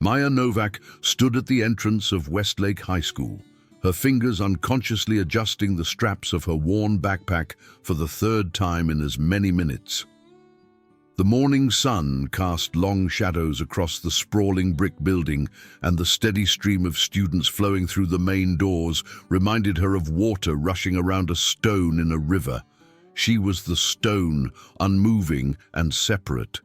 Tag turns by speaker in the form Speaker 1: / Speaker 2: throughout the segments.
Speaker 1: Maya Novak stood at the entrance of Westlake High School, her fingers unconsciously adjusting the straps of her worn backpack for the third time in as many minutes. The morning sun cast long shadows across the sprawling brick building, and the steady stream of students flowing through the main doors reminded her of water rushing around a stone in a river. She was the stone, unmoving and separate.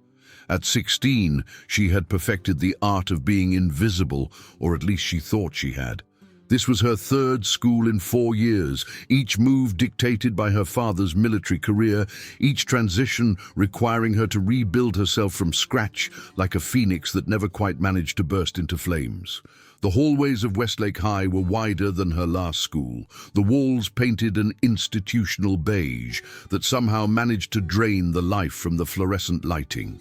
Speaker 1: At 16, she had perfected the art of being invisible, or at least she thought she had. This was her third school in 4 years, each move dictated by her father's military career, each transition requiring her to rebuild herself from scratch like a phoenix that never quite managed to burst into flames. The hallways of Westlake High were wider than her last school, the walls painted an institutional beige that somehow managed to drain the life from the fluorescent lighting.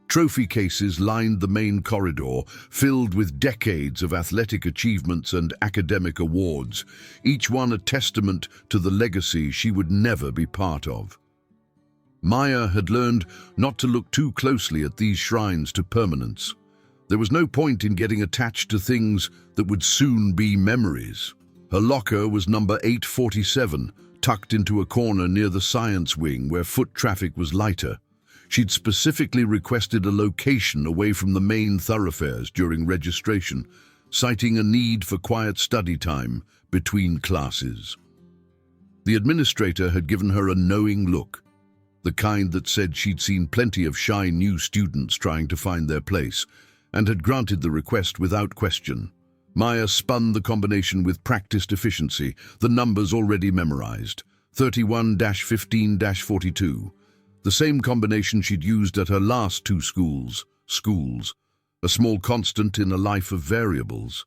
Speaker 1: Trophy cases lined the main corridor, filled with decades of athletic achievements and academic awards, each one a testament to the legacy she would never be part of. Maya had learned not to look too closely at these shrines to permanence. There was no point in getting attached to things that would soon be memories. Her locker was number 847, tucked into a corner near the science wing where foot traffic was lighter. She'd specifically requested a location away from the main thoroughfares during registration, citing a need for quiet study time between classes. The administrator had given her a knowing look, the kind that said she'd seen plenty of shy new students trying to find their place, and had granted the request without question. Maya spun the combination with practiced efficiency, the numbers already memorized, 31-15-42. The same combination she'd used at her last 2 schools, a small constant in a life of variables.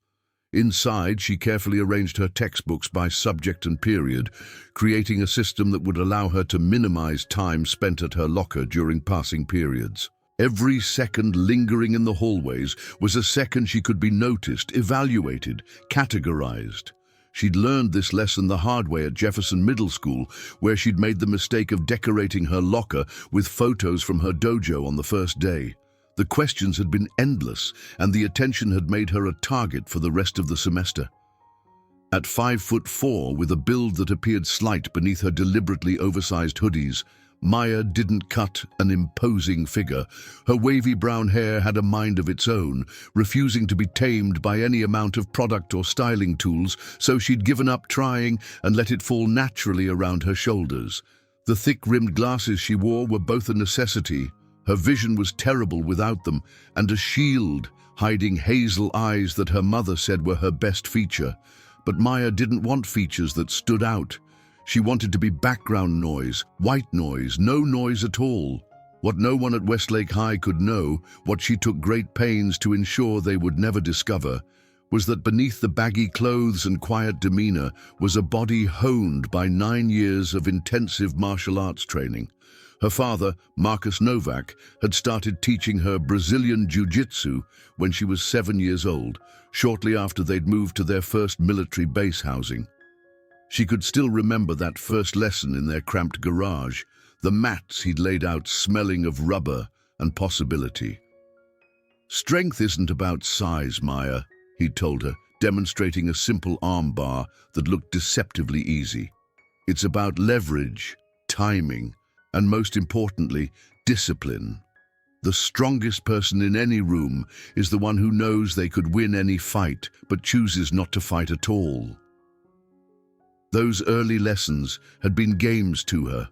Speaker 1: Inside, she carefully arranged her textbooks by subject and period, creating a system that would allow her to minimize time spent at her locker during passing periods. Every second lingering in the hallways was a second she could be noticed, evaluated, categorized. She'd learned this lesson the hard way at Jefferson Middle School, where she'd made the mistake of decorating her locker with photos from her dojo on the first day. The questions had been endless, and the attention had made her a target for the rest of the semester. At 5'4", with a build that appeared slight beneath her deliberately oversized hoodies, Maya didn't cut an imposing figure. Her wavy brown hair had a mind of its own, refusing to be tamed by any amount of product or styling tools, so she'd given up trying and let it fall naturally around her shoulders. The thick-rimmed glasses she wore were both a necessity. Her vision was terrible without them, and a shield hiding hazel eyes that her mother said were her best feature. But Maya didn't want features that stood out. She wanted to be background noise, white noise, no noise at all. What no one at Westlake High could know, what she took great pains to ensure they would never discover, was that beneath the baggy clothes and quiet demeanor was a body honed by 9 years of intensive martial arts training. Her father, Marcus Novak, had started teaching her Brazilian jiu-jitsu when she was 7 years old, shortly after they'd moved to their first military base housing. She could still remember that first lesson in their cramped garage, the mats he'd laid out smelling of rubber and possibility. "Strength isn't about size, Maya," he'd told her, demonstrating a simple arm bar that looked deceptively easy. "It's about leverage, timing, and most importantly, discipline. The strongest person in any room is the one who knows they could win any fight, but chooses not to fight at all." Those early lessons had been games to her,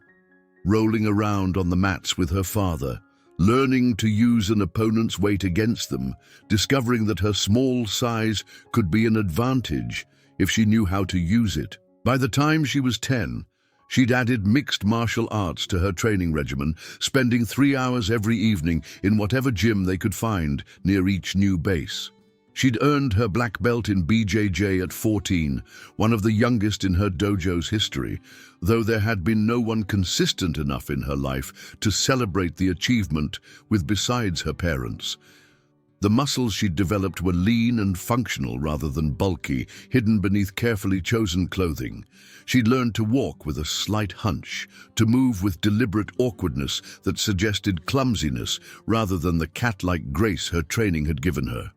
Speaker 1: rolling around on the mats with her father, learning to use an opponent's weight against them, discovering that her small size could be an advantage if she knew how to use it. By the time she was 10, she'd added mixed martial arts to her training regimen, spending 3 hours every evening in whatever gym they could find near each new base. She'd earned her black belt in BJJ at 14, one of the youngest in her dojo's history, though there had been no one consistent enough in her life to celebrate the achievement with besides her parents. The muscles she'd developed were lean and functional rather than bulky, hidden beneath carefully chosen clothing. She'd learned to walk with a slight hunch, to move with deliberate awkwardness that suggested clumsiness rather than the cat-like grace her training had given her.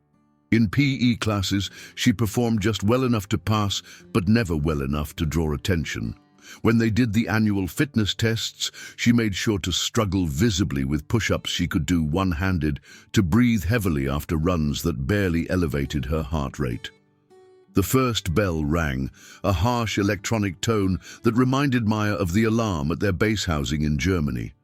Speaker 1: In PE classes, she performed just well enough to pass, but never well enough to draw attention. When they did the annual fitness tests, she made sure to struggle visibly with push-ups she could do one-handed, to breathe heavily after runs that barely elevated her heart rate. The first bell rang, a harsh electronic tone that reminded Maya of the alarm at their base housing in Germany.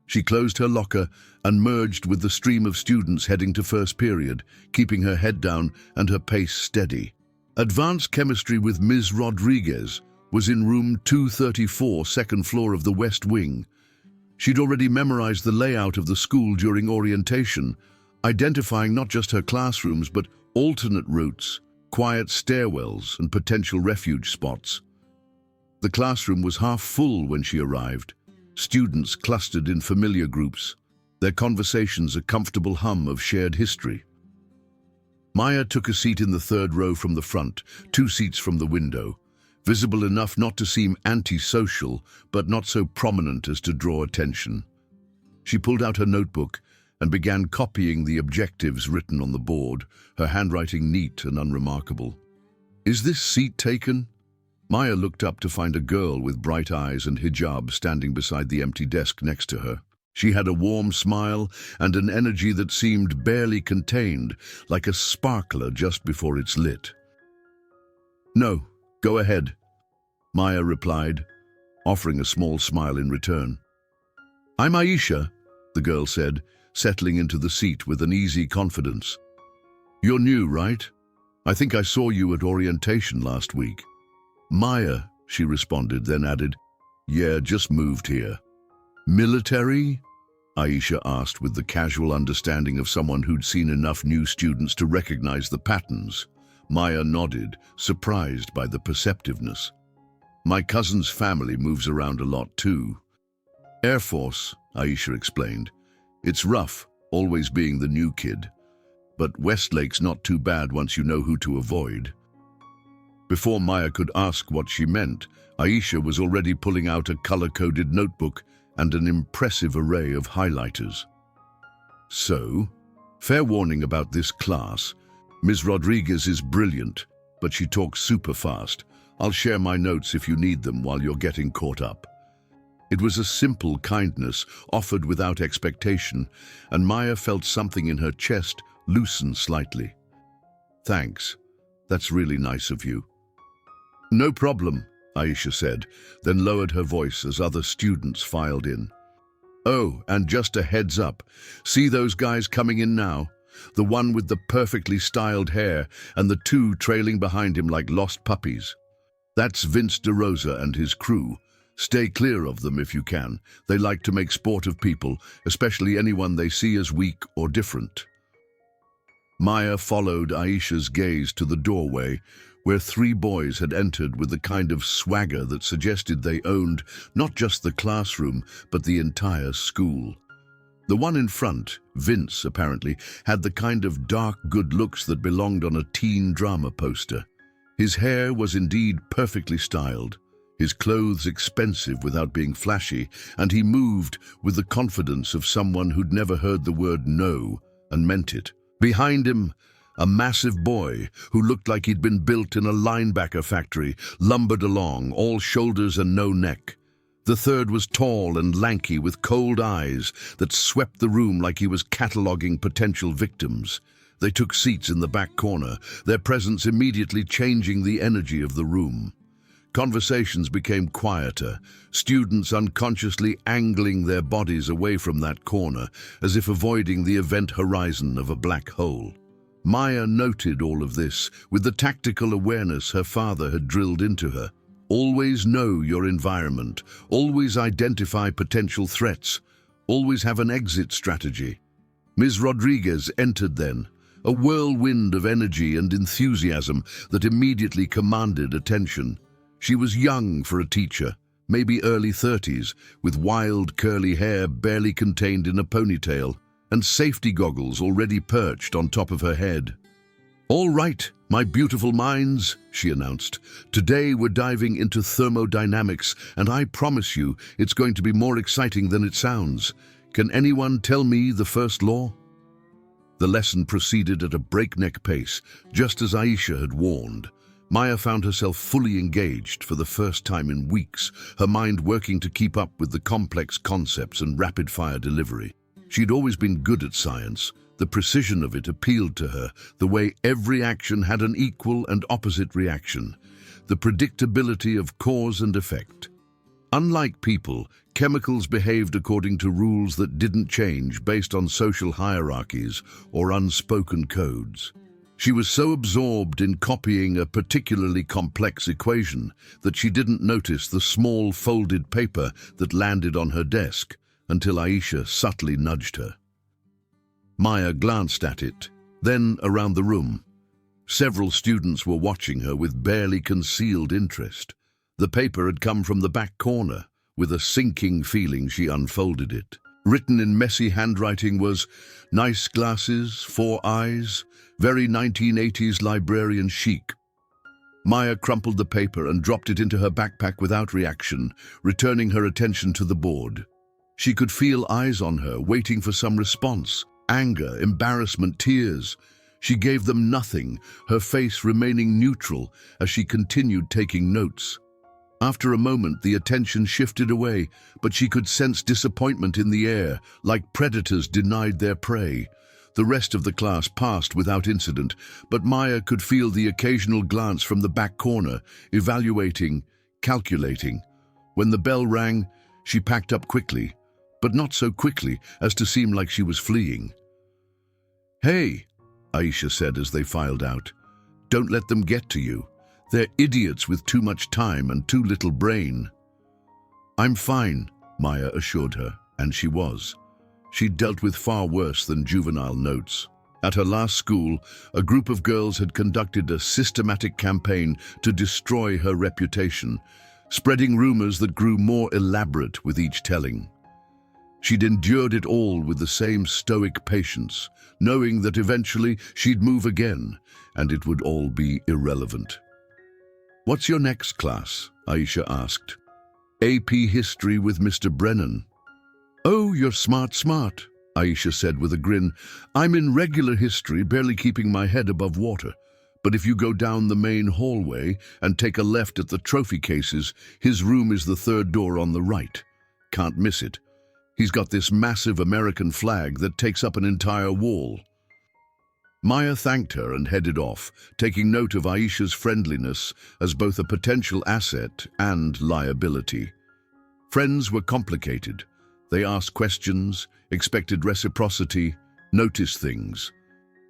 Speaker 1: She closed her locker and merged with the stream of students heading to first period, keeping her head down and her pace steady. Advanced chemistry with Ms. Rodriguez was in room 234, second floor of the West Wing. She'd already memorized the layout of the school during orientation, identifying not just her classrooms but alternate routes, quiet stairwells and potential refuge spots. The classroom was half full when she arrived, students clustered in familiar groups, their conversations a comfortable hum of shared history. Maya took a seat in the third row from the front, 2 seats from the window, visible enough not to seem antisocial, but not so prominent as to draw attention. She pulled out her notebook and began copying the objectives written on the board, her handwriting neat and unremarkable. "Is this seat taken?" Maya looked up to find a girl with bright eyes and hijab standing beside the empty desk next to her. She had a warm smile and an energy that seemed barely contained, like a sparkler just before it's lit. "No, go ahead," Maya replied, offering a small smile in return. "I'm Aisha," the girl said, settling into the seat with an easy confidence. "You're new, right? I think I saw you at orientation last week." "Maya," she responded, then added, "Yeah, just moved here." "Military?" Aisha asked with the casual understanding of someone who'd seen enough new students to recognize the patterns. Maya nodded, surprised by the perceptiveness. "My cousin's family moves around a lot too." "Air Force," Aisha explained. "It's rough, always being the new kid. But Westlake's not too bad once you know who to avoid." Before Maya could ask what she meant, Aisha was already pulling out a color-coded notebook and an impressive array of highlighters. "So, fair warning about this class. Ms. Rodriguez is brilliant, but she talks super fast. I'll share my notes if you need them while you're getting caught up." It was a simple kindness, offered without expectation, and Maya felt something in her chest loosen slightly. "Thanks. That's really nice of you." "No problem," Aisha said, then lowered her voice as other students filed in. "Oh, and just a heads up. See those guys coming in now? The one with the perfectly styled hair and the 2 trailing behind him like lost puppies. That's Vince DeRosa and his crew. Stay clear of them if you can. They like to make sport of people, especially anyone they see as weak or different." Maya followed Aisha's gaze to the doorway, where 3 boys had entered with the kind of swagger that suggested they owned not just the classroom, but the entire school. The one in front, Vince apparently, had the kind of dark good looks that belonged on a teen drama poster. His hair was indeed perfectly styled, his clothes expensive without being flashy, and he moved with the confidence of someone who'd never heard the word no and meant it. Behind him, a massive boy who looked like he'd been built in a linebacker factory lumbered along, all shoulders and no neck. The third was tall and lanky with cold eyes that swept the room like he was cataloguing potential victims. They took seats in the back corner, their presence immediately changing the energy of the room. Conversations became quieter, students unconsciously angling their bodies away from that corner, as if avoiding the event horizon of a black hole. Maya noted all of this with the tactical awareness her father had drilled into her. Always know your environment, always identify potential threats, always have an exit strategy. Ms. Rodriguez entered then, a whirlwind of energy and enthusiasm that immediately commanded attention. She was young for a teacher, maybe early 30s, with wild curly hair barely contained in a ponytail, and safety goggles already perched on top of her head. "All right, my beautiful minds," she announced. "Today we're diving into thermodynamics, and I promise you it's going to be more exciting than it sounds. Can anyone tell me the first law?" The lesson proceeded at a breakneck pace, just as Aisha had warned. Maya found herself fully engaged for the first time in weeks, her mind working to keep up with the complex concepts and rapid-fire delivery. She'd always been good at science. The precision of it appealed to her, the way every action had an equal and opposite reaction, the predictability of cause and effect. Unlike people, chemicals behaved according to rules that didn't change based on social hierarchies or unspoken codes. She was so absorbed in copying a particularly complex equation that she didn't notice the small folded paper that landed on her desk until Aisha subtly nudged her. Maya glanced at it, then around the room. Several students were watching her with barely concealed interest. The paper had come from the back corner. With a sinking feeling, she unfolded it. Written in messy handwriting was, "Nice glasses, 4 eyes, very 1980s librarian chic." Maya crumpled the paper and dropped it into her backpack without reaction, returning her attention to the board. She could feel eyes on her, waiting for some response. Anger, embarrassment, tears. She gave them nothing, her face remaining neutral as she continued taking notes. After a moment, the attention shifted away, but she could sense disappointment in the air, like predators denied their prey. The rest of the class passed without incident, but Maya could feel the occasional glance from the back corner, evaluating, calculating. When the bell rang, she packed up quickly, but not so quickly as to seem like she was fleeing. "Hey," Aisha said as they filed out, "don't let them get to you. They're idiots with too much time and too little brain." "I'm fine," Maya assured her, and she was. She'd dealt with far worse than juvenile notes. At her last school, a group of girls had conducted a systematic campaign to destroy her reputation, spreading rumors that grew more elaborate with each telling. She'd endured it all with the same stoic patience, knowing that eventually she'd move again, and it would all be irrelevant. "What's your next class?" Aisha asked. "AP History with Mr. Brennan." "Oh, you're smart, Aisha said with a grin. "I'm in regular history, barely keeping my head above water. But if you go down the main hallway and take a left at the trophy cases, his room is the 3rd door on the right. Can't miss it. He's got this massive American flag that takes up an entire wall." Maya thanked her and headed off, taking note of Aisha's friendliness as both a potential asset and liability. Friends were complicated. They asked questions, expected reciprocity, noticed things.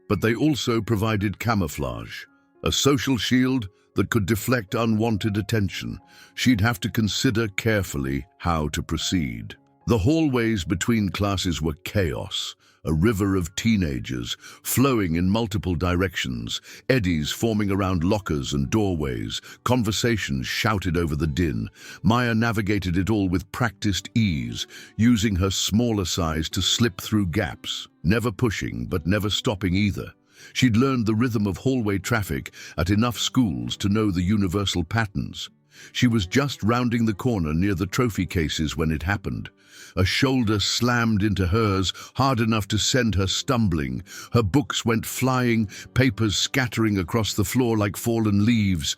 Speaker 1: But they also provided camouflage, a social shield that could deflect unwanted attention. She'd have to consider carefully how to proceed. The hallways between classes were chaos, a river of teenagers flowing in multiple directions, eddies forming around lockers and doorways, conversations shouted over the din. Maya navigated it all with practiced ease, using her smaller size to slip through gaps, never pushing but never stopping either. She'd learned the rhythm of hallway traffic at enough schools to know the universal patterns. She was just rounding the corner near the trophy cases when it happened. A shoulder slammed into hers, hard enough to send her stumbling. Her books went flying, papers scattering across the floor like fallen leaves.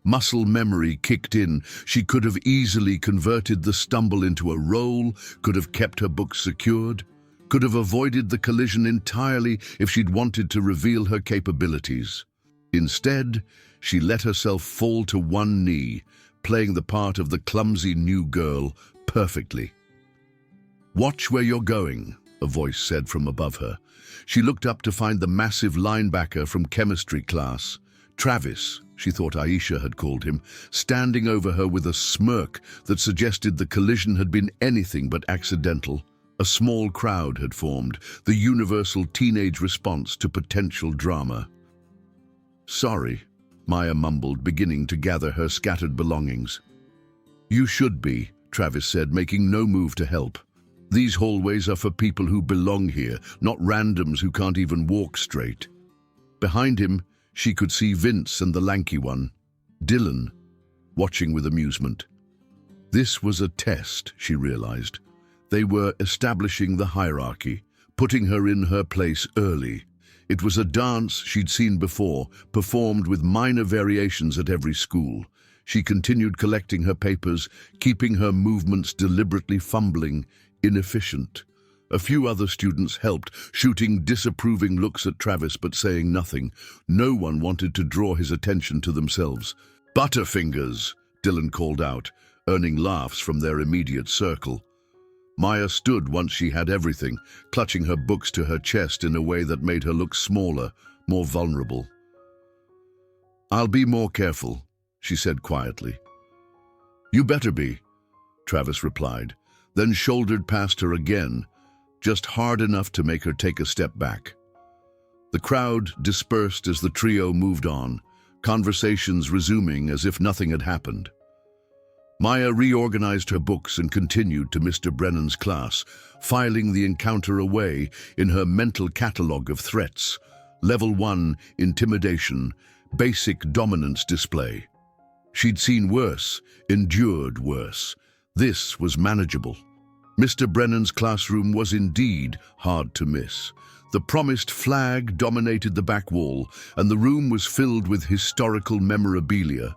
Speaker 1: Muscle memory kicked in. She could have easily converted the stumble into a roll, could have kept her books secured, could have avoided the collision entirely if she'd wanted to reveal her capabilities. Instead, she let herself fall to one knee, playing the part of the clumsy new girl perfectly. "Watch where you're going," a voice said from above her. She looked up to find the massive linebacker from chemistry class, Travis, she thought Aisha had called him, standing over her with a smirk that suggested the collision had been anything but accidental. A small crowd had formed, the universal teenage response to potential drama. "Sorry," Maya mumbled, beginning to gather her scattered belongings. "You should be," Travis said, making no move to help. "These hallways are for people who belong here, not randoms who can't even walk straight." Behind him, she could see Vince and the lanky one, Dylan, watching with amusement. This was a test, she realized. They were establishing the hierarchy, putting her in her place early. It was a dance she'd seen before, performed with minor variations at every school. She continued collecting her papers, keeping her movements deliberately fumbling, inefficient. A few other students helped, shooting disapproving looks at Travis but saying nothing. No one wanted to draw his attention to themselves. "Butterfingers," Dylan called out, earning laughs from their immediate circle. Maya stood once she had everything, clutching her books to her chest in a way that made her look smaller, more vulnerable. "I'll be more careful," she said quietly. "You better be," Travis replied, then shouldered past her again, just hard enough to make her take a step back. The crowd dispersed as the trio moved on, conversations resuming as if nothing had happened. Maya reorganized her books and continued to Mr. Brennan's class, filing the encounter away in her mental catalogue of threats. Level 1, intimidation, basic dominance display. She'd seen worse, endured worse. This was manageable. Mr. Brennan's classroom was indeed hard to miss. The promised flag dominated the back wall, and the room was filled with historical memorabilia.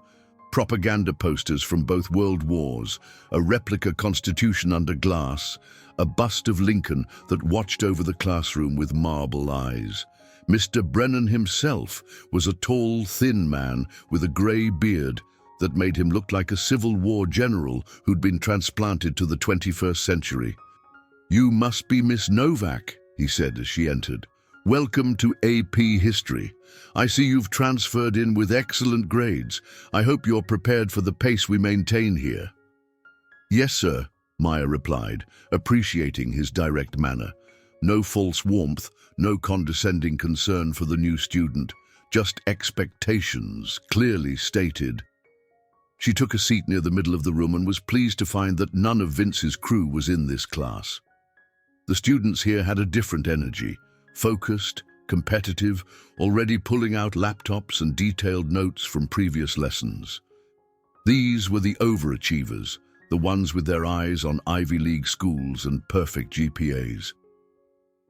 Speaker 1: Propaganda posters from both world wars, a replica Constitution under glass, a bust of Lincoln that watched over the classroom with marble eyes. Mr. Brennan himself was a tall, thin man with a grey beard that made him look like a Civil War general who'd been transplanted to the 21st century. "You must be Miss Novak," he said as she entered. "Welcome to AP History. I see you've transferred in with excellent grades. I hope you're prepared for the pace we maintain here." "Yes, sir," Maya replied, appreciating his direct manner. No false warmth, no condescending concern for the new student, just expectations, clearly stated. She took a seat near the middle of the room and was pleased to find that none of Vince's crew was in this class. The students here had a different energy, focused, competitive, already pulling out laptops and detailed notes from previous lessons. These were the overachievers, the ones with their eyes on Ivy League schools and perfect GPAs.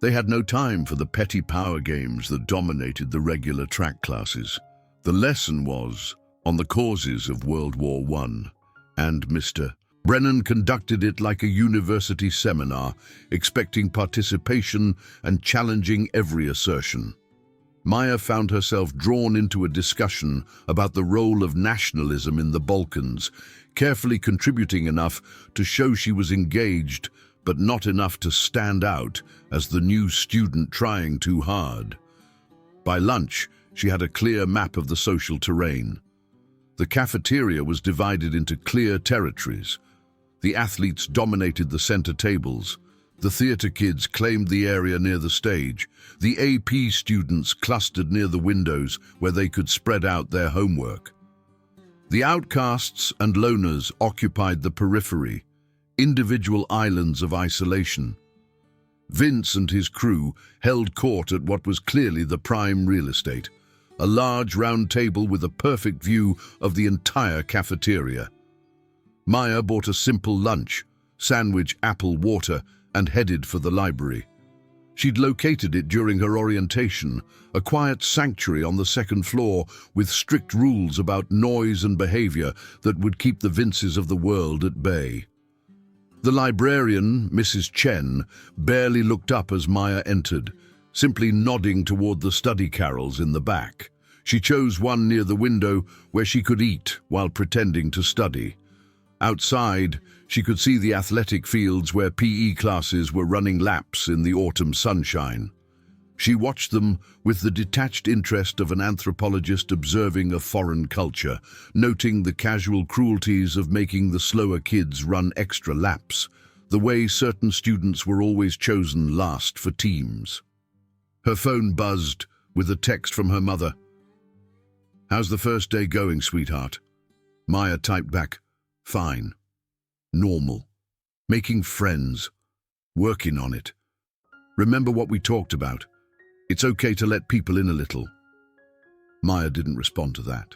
Speaker 1: They had no time for the petty power games that dominated the regular track classes. The lesson was on the causes of World War I, and Mr. Brennan conducted it like a university seminar, expecting participation and challenging every assertion. Maya found herself drawn into a discussion about the role of nationalism in the Balkans, carefully contributing enough to show she was engaged, but not enough to stand out as the new student trying too hard. By lunch, she had a clear map of the social terrain. The cafeteria was divided into clear territories. The athletes dominated the center tables. The theater kids claimed the area near the stage. The AP students clustered near the windows where they could spread out their homework. The outcasts and loners occupied the periphery, individual islands of isolation. Vince and his crew held court at what was clearly the prime real estate, a large round table with a perfect view of the entire cafeteria. Maya bought a simple lunch, sandwich, apple, water, and headed for the library. She'd located it during her orientation, a quiet sanctuary on the second floor with strict rules about noise and behavior that would keep the Vinces of the world at bay. The librarian, Mrs. Chen, barely looked up as Maya entered, simply nodding toward the study carrels in the back. She chose one near the window where she could eat while pretending to study. Outside, she could see the athletic fields where PE classes were running laps in the autumn sunshine. She watched them with the detached interest of an anthropologist observing a foreign culture, noting the casual cruelties of making the slower kids run extra laps, the way certain students were always chosen last for teams. Her phone buzzed with a text from her mother. "How's the first day going, sweetheart?" Maya typed back, "Fine. Normal. Making friends. Working on it. Remember what we talked about? It's okay to let people in a little." Maya didn't respond to that.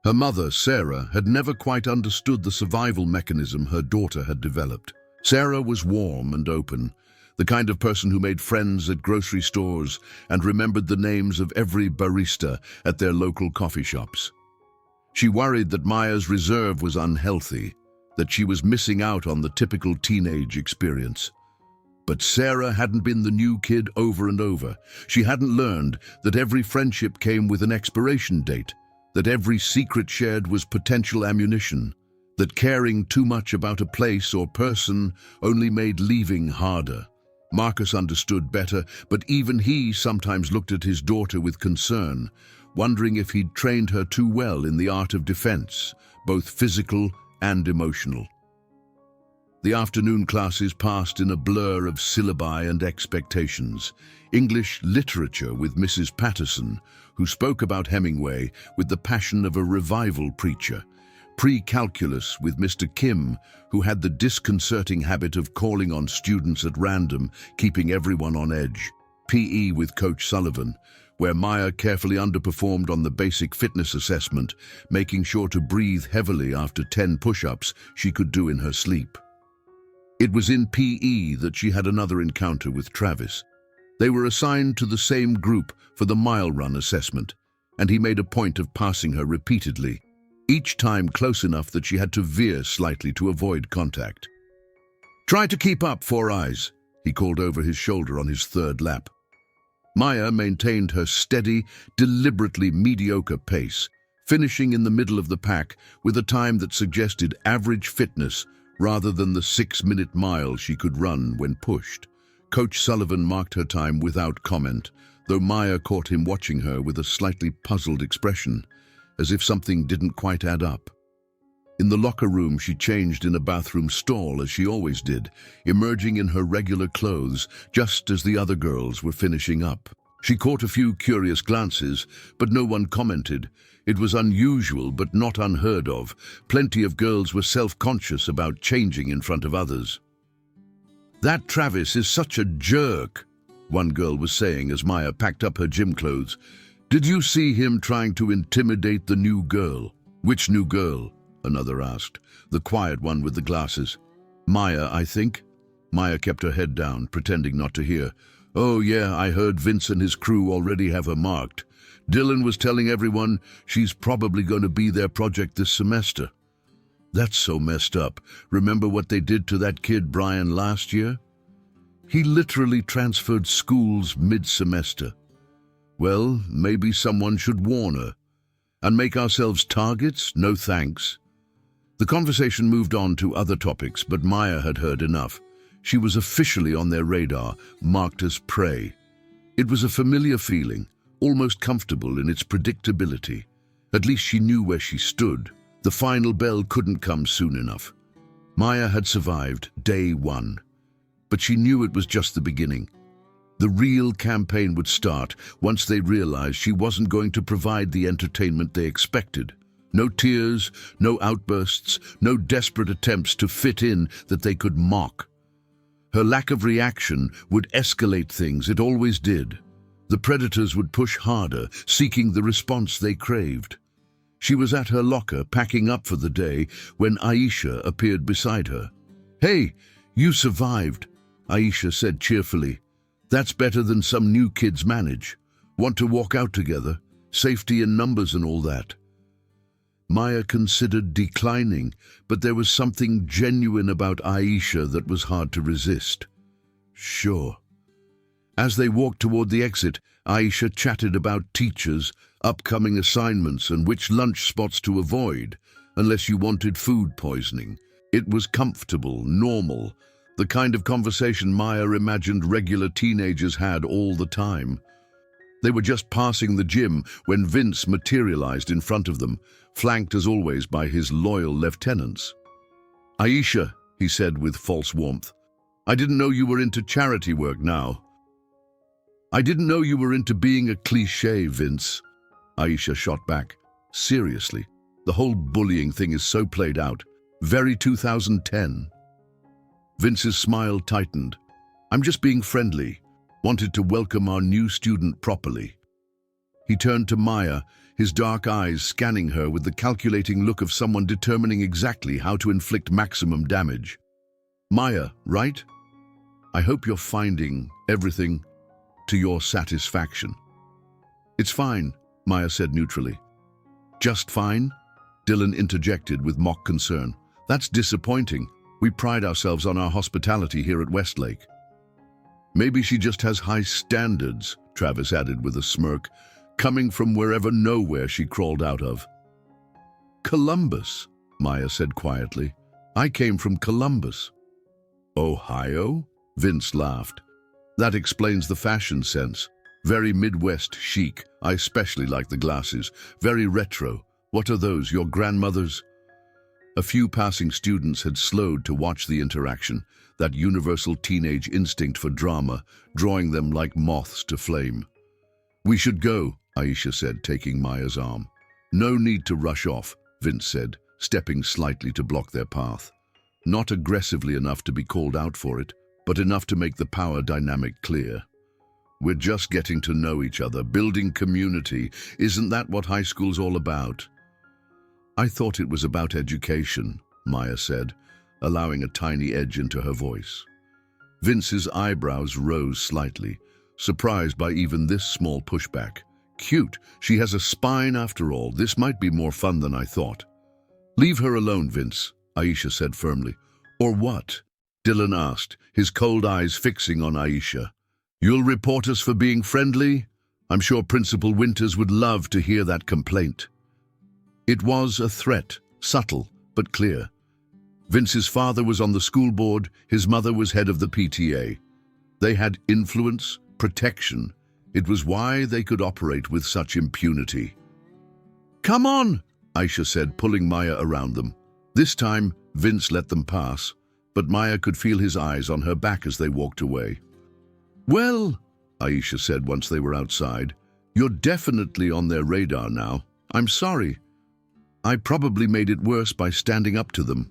Speaker 1: Her mother, Sarah, had never quite understood the survival mechanism her daughter had developed. Sarah was warm and open. the kind of person who made friends at grocery stores and remembered the names of every barista at their local coffee shops. She worried that Maya's reserve was unhealthy, that she was missing out on the typical teenage experience. But Sarah hadn't been the new kid over and over. She hadn't learned that every friendship came with an expiration date, that every secret shared was potential ammunition, that caring too much about a place or person only made leaving harder. Marcus understood better, but even he sometimes looked at his daughter with concern, wondering if he'd trained her too well in the art of defense, both physical and emotional. The afternoon classes passed in a blur of syllabi and expectations. English literature with Mrs. Patterson, who spoke about Hemingway with the passion of a revival preacher. Pre-calculus with Mr. Kim, who had the disconcerting habit of calling on students at random, keeping everyone on edge. PE with Coach Sullivan, where Maya carefully underperformed on the basic fitness assessment, making sure to breathe heavily after 10 push-ups she could do in her sleep. It was in PE that she had another encounter with Travis. They were assigned to the same group for the mile run assessment, and he made a point of passing her repeatedly, each time close enough that she had to veer slightly to avoid contact. "Try to keep up, Four Eyes," he called over his shoulder on his third lap. Maya maintained her steady, deliberately mediocre pace, finishing in the middle of the pack with a time that suggested average fitness rather than the 6-minute mile she could run when pushed. Coach Sullivan marked her time without comment, though Maya caught him watching her with a slightly puzzled expression, as if something didn't quite add up. In the locker room, she changed in a bathroom stall as she always did, emerging in her regular clothes just as the other girls were finishing up. She caught a few curious glances, but no one commented. It was unusual but not unheard of. Plenty of girls were self-conscious about changing in front of others. "That Travis is such a jerk," one girl was saying as Maya packed up her gym clothes. "Did you see him trying to intimidate the new girl?" "Which new girl?" another asked. "The quiet one with the glasses." "Maya, I think." Maya kept her head down, pretending not to hear. "Oh yeah, I heard Vince and his crew already have her marked. Dylan was telling everyone she's probably going to be their project this semester." "That's so messed up. Remember what they did to that kid Brian last year? He literally transferred schools mid-semester." "Well, maybe someone should warn her. And make ourselves targets? No thanks." The conversation moved on to other topics, but Maya had heard enough. She was officially on their radar, marked as prey. It was a familiar feeling, almost comfortable in its predictability. At least she knew where she stood. The final bell couldn't come soon enough. Maya had survived day one, but she knew it was just the beginning. The real campaign would start once they realized she wasn't going to provide the entertainment they expected. No tears, no outbursts, no desperate attempts to fit in that they could mock. Her lack of reaction would escalate things, it always did. The predators would push harder, seeking the response they craved. She was at her locker, packing up for the day, when Aisha appeared beside her. "Hey, you survived," Aisha said cheerfully. "That's better than some new kids manage. Want to walk out together? Safety in numbers and all that." Maya considered declining, but there was something genuine about Aisha that was hard to resist. "Sure." As they walked toward the exit, Aisha chatted about teachers, upcoming assignments, and which lunch spots to avoid, unless you wanted food poisoning. It was comfortable, normal, the kind of conversation Maya imagined regular teenagers had all the time. They were just passing the gym when Vince materialized in front of them, flanked as always by his loyal lieutenants. "Aisha," he said with false warmth, "I didn't know you were into charity work now." "I didn't know you were into being a cliché, Vince," Aisha shot back. "Seriously, the whole bullying thing is so played out. Very 2010. Vince's smile tightened. "I'm just being friendly. Wanted to welcome our new student properly." He turned to Maya, his dark eyes scanning her with the calculating look of someone determining exactly how to inflict maximum damage. "Maya, right?" I hope you're finding everything to your satisfaction." "It's fine," Maya said neutrally. "Just fine?" Dylan interjected with mock concern. "That's disappointing. We pride ourselves on our hospitality here at Westlake." "Maybe she just has high standards," Travis added with a smirk, "coming from wherever nowhere she crawled out of." "Columbus," Maya said quietly. "I came from Columbus." "Ohio?" Vince laughed. "That explains the fashion sense. Very Midwest chic. I especially like the glasses. Very retro. What are those, your grandmother's?" A few passing students had slowed to watch the interaction, that universal teenage instinct for drama, drawing them like moths to flame. "We should go," Aisha said, taking Maya's arm. "No need to rush off," Vince said, stepping slightly to block their path. Not aggressively enough to be called out for it, but enough to make the power dynamic clear. "We're just getting to know each other, building community. Isn't that what high school's all about?" "I thought it was about education," Maya said, allowing a tiny edge into her voice. Vince's eyebrows rose slightly, surprised by even this small pushback. "Cute. She has a spine after all. This might be more fun than I thought." "Leave her alone, Vince," Aisha said firmly. "Or what?" Dylan asked, his cold eyes fixing on Aisha. "You'll report us for being friendly? I'm sure Principal Winters would love to hear that complaint." It was a threat, subtle but clear. Vince's father was on the school board, his mother was head of the PTA. They had influence, protection. It was why they could operate with such impunity. "Come on," Aisha said, pulling Maya around them. This time, Vince let them pass, but Maya could feel his eyes on her back as they walked away. "Well," Aisha said once they were outside, "you're definitely on their radar now. I'm sorry. I probably made it worse by standing up to them."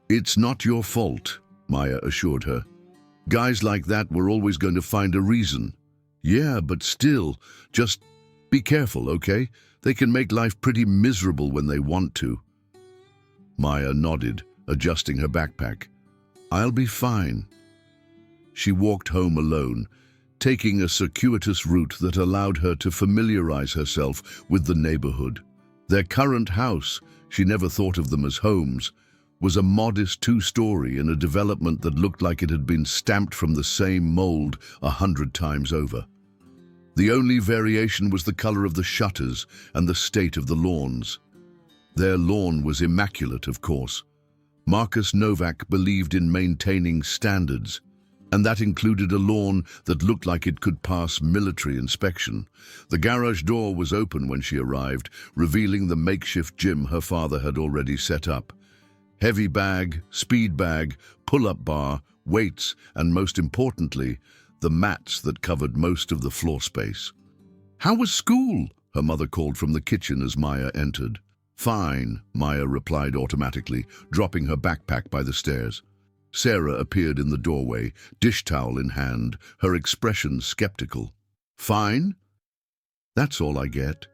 Speaker 1: "It's not your fault," Maya assured her. "Guys like that were always going to find a reason." "Yeah, but still, just be careful, okay? They can make life pretty miserable when they want to." Maya nodded, adjusting her backpack. "I'll be fine." She walked home alone, taking a circuitous route that allowed her to familiarize herself with the neighborhood. Their current house, she never thought of them as homes, was a modest two-story in a development that looked like it had been stamped from the same mold 100 times over. The only variation was the color of the shutters and the state of the lawns. Their lawn was immaculate, of course. Marcus Novak believed in maintaining standards, and that included a lawn that looked like it could pass military inspection. The garage door was open when she arrived, revealing the makeshift gym her father had already set up. Heavy bag, speed bag, pull-up bar, weights, and most importantly, the mats that covered most of the floor space. "How was school?" her mother called from the kitchen as Maya entered. "Fine," Maya replied automatically, dropping her backpack by the stairs. Sarah appeared in the doorway, dish towel in hand, her expression skeptical. "Fine? That's all I get."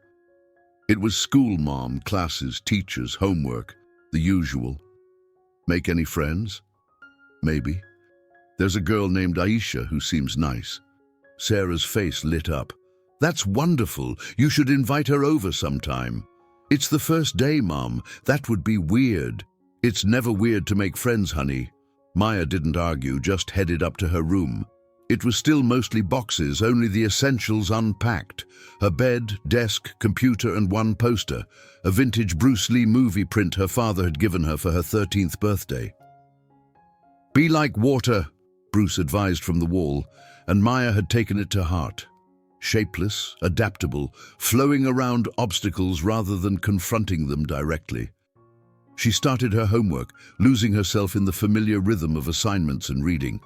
Speaker 1: It was school, Mom, classes, teachers, homework, the usual. "Make any friends?" "Maybe. There's a girl named Aisha who seems nice." Sarah's face lit up. "That's wonderful. You should invite her over sometime." "It's the first day, Mom. That would be weird." "It's never weird to make friends, honey." Maya didn't argue, just headed up to her room. It was still mostly boxes, only the essentials unpacked. Her bed, desk, computer, and one poster, a vintage Bruce Lee movie print her father had given her for her 13th birthday. "Be like water," Bruce advised from the wall, and Maya had taken it to heart. Shapeless, adaptable, flowing around obstacles rather than confronting them directly. She started her homework, losing herself in the familiar rhythm of assignments and reading.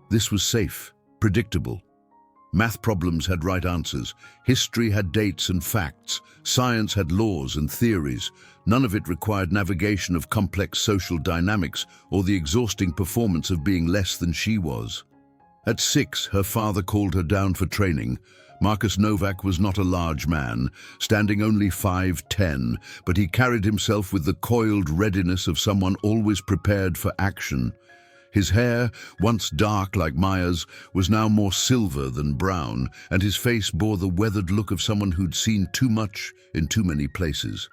Speaker 1: This was safe, predictable. Math problems had right answers, history had dates and facts, science had laws and theories. None of it required navigation of complex social dynamics or the exhausting performance of being less than she was. At 6, her father called her down for training. Marcus Novak was not a large man, standing only 5'10", but he carried himself with the coiled readiness of someone always prepared for action. His hair, once dark like Maya's, was now more silver than brown, and his face bore the weathered look of someone who'd seen too much in too many places.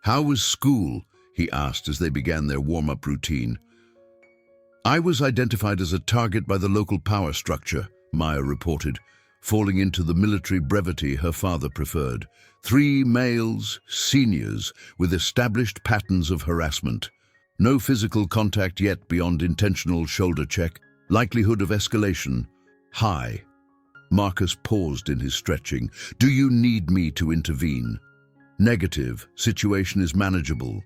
Speaker 1: "How was school?" he asked as they began their warm-up routine. "I was identified as a target by the local power structure," Maya reported, falling into the military brevity her father preferred. 3 males, seniors, with established patterns of harassment. No physical contact yet beyond intentional shoulder check. Likelihood of escalation, high. Marcus paused in his stretching. "Do you need me to intervene?" "Negative. Situation is manageable.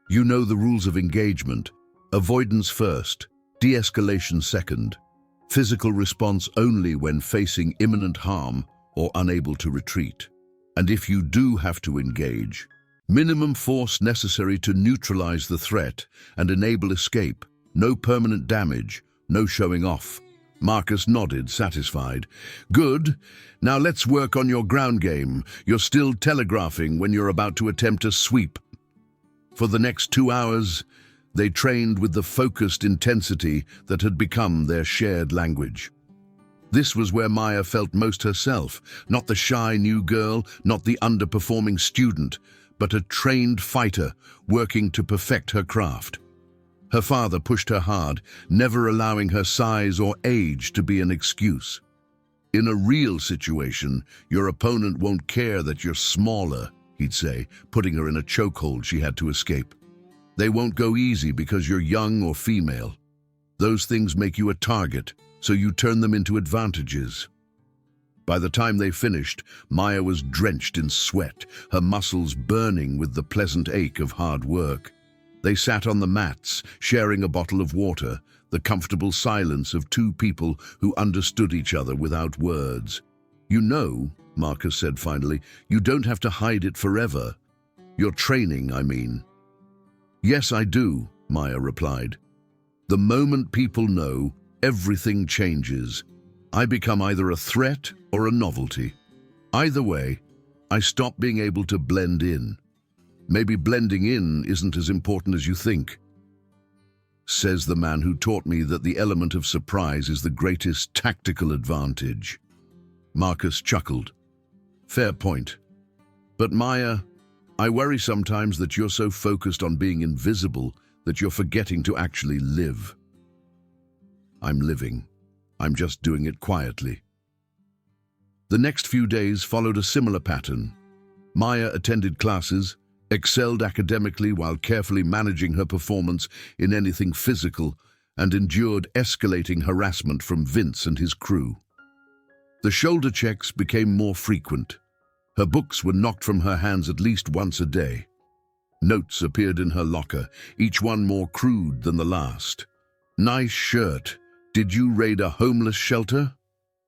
Speaker 1: You know the rules of engagement. Avoidance first, de-escalation second. Physical response only when facing imminent harm or unable to retreat. And if you do have to engage, minimum force necessary to neutralize the threat and enable escape. No permanent damage, no showing off." Marcus nodded, satisfied. "Good. Now let's work on your ground game. You're still telegraphing when you're about to attempt a sweep." For the next 2 hours, they trained with the focused intensity that had become their shared language. This was where Maya felt most herself, not the shy new girl, not the underperforming student, but a trained fighter working to perfect her craft. Her father pushed her hard, never allowing her size or age to be an excuse. "In a real situation, your opponent won't care that you're smaller," he'd say, putting her in a chokehold she had to escape. "They won't go easy because you're young or female. Those things make you a target, so you turn them into advantages." By the time they finished, Maya was drenched in sweat, her muscles burning with the pleasant ache of hard work. They sat on the mats, sharing a bottle of water, the comfortable silence of 2 people who understood each other without words. "You know," Marcus said finally, "you don't have to hide it forever. Your training, I mean." "Yes, I do," Maya replied. "The moment people know, everything changes. I become either a threat or a novelty. Either way, I stop being able to blend in. Maybe blending in isn't as important as you think," says the man who taught me that the element of surprise is the greatest tactical advantage. Marcus chuckled. "Fair point. But Maya, I worry sometimes that you're so focused on being invisible that you're forgetting to actually live." "I'm living. I'm just doing it quietly." The next few days followed a similar pattern. Maya attended classes, excelled academically while carefully managing her performance in anything physical, and endured escalating harassment from Vince and his crew. The shoulder checks became more frequent. Her books were knocked from her hands at least once a day. Notes appeared in her locker, each one more crude than the last. "Nice shirt. Did you raid a homeless shelter?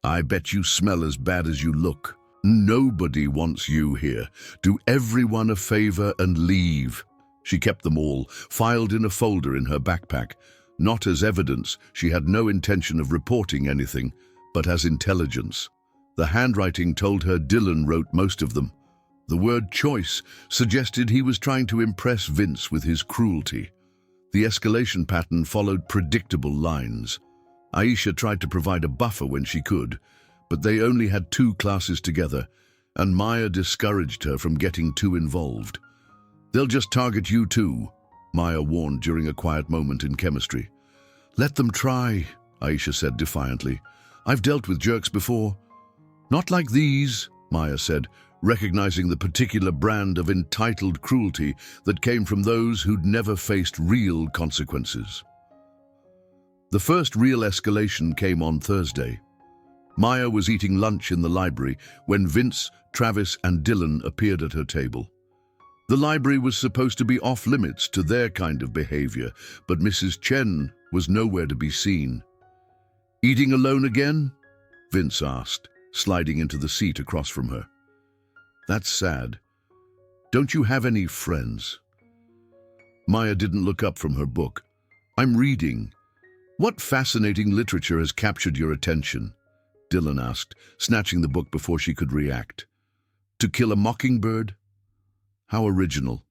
Speaker 1: I bet you smell as bad as you look. Nobody wants you here. Do everyone a favor and leave." She kept them all, filed in a folder in her backpack. Not as evidence, she had no intention of reporting anything, but as intelligence. The handwriting told her Dylan wrote most of them. The word choice suggested he was trying to impress Vince with his cruelty. The escalation pattern followed predictable lines. Aisha tried to provide a buffer when she could, but they only had 2 classes together, and Maya discouraged her from getting too involved. "They'll just target you too," Maya warned during a quiet moment in chemistry. "Let them try," Aisha said defiantly. "I've dealt with jerks before." "Not like these," Maya said, recognizing the particular brand of entitled cruelty that came from those who'd never faced real consequences. The first real escalation came on Thursday. Maya was eating lunch in the library when Vince, Travis, and Dylan appeared at her table. The library was supposed to be off-limits to their kind of behavior, but Mrs. Chen was nowhere to be seen. "Eating alone again?" Vince asked, sliding into the seat across from her. "That's sad. Don't you have any friends?" Maya didn't look up from her book. "I'm reading." "What fascinating literature has captured your attention?" Dylan asked, snatching the book before she could react. "To Kill a Mockingbird?" "How original.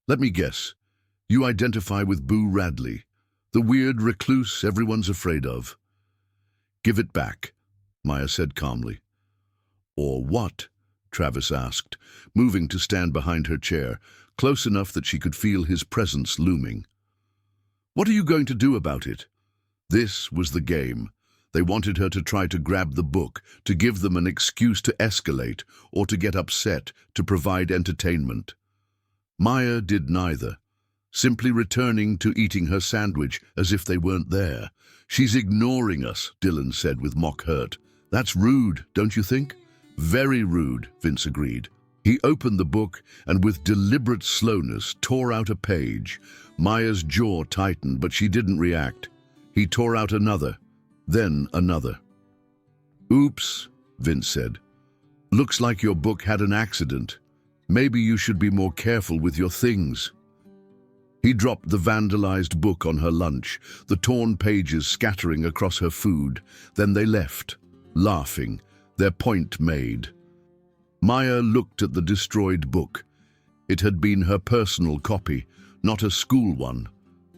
Speaker 1: Let me guess. You identify with Boo Radley. The weird recluse everyone's afraid of. Give it back, Maya said calmly. Or what? Travis asked, moving to stand behind her chair, close enough that she could feel his presence looming. What are you going to do about it? This was the game. They wanted her to try to grab the book, to give them an excuse to escalate, or to get upset, to provide entertainment. Maya did neither, simply returning to eating her sandwich as if they weren't there. She's ignoring us, Dylan said with mock hurt. That's rude, don't you think? Very rude, Vince agreed. He opened the book and with deliberate slowness tore out a page. Maya's jaw tightened, but she didn't react. He tore out another, then another. Oops, Vince said. Looks like your book had an accident. Maybe you should be more careful with your things. He dropped the vandalized book on her lunch, the torn pages scattering across her food. Then they left, laughing, their point made. Maya looked at the destroyed book. It had been her personal copy, not a school one.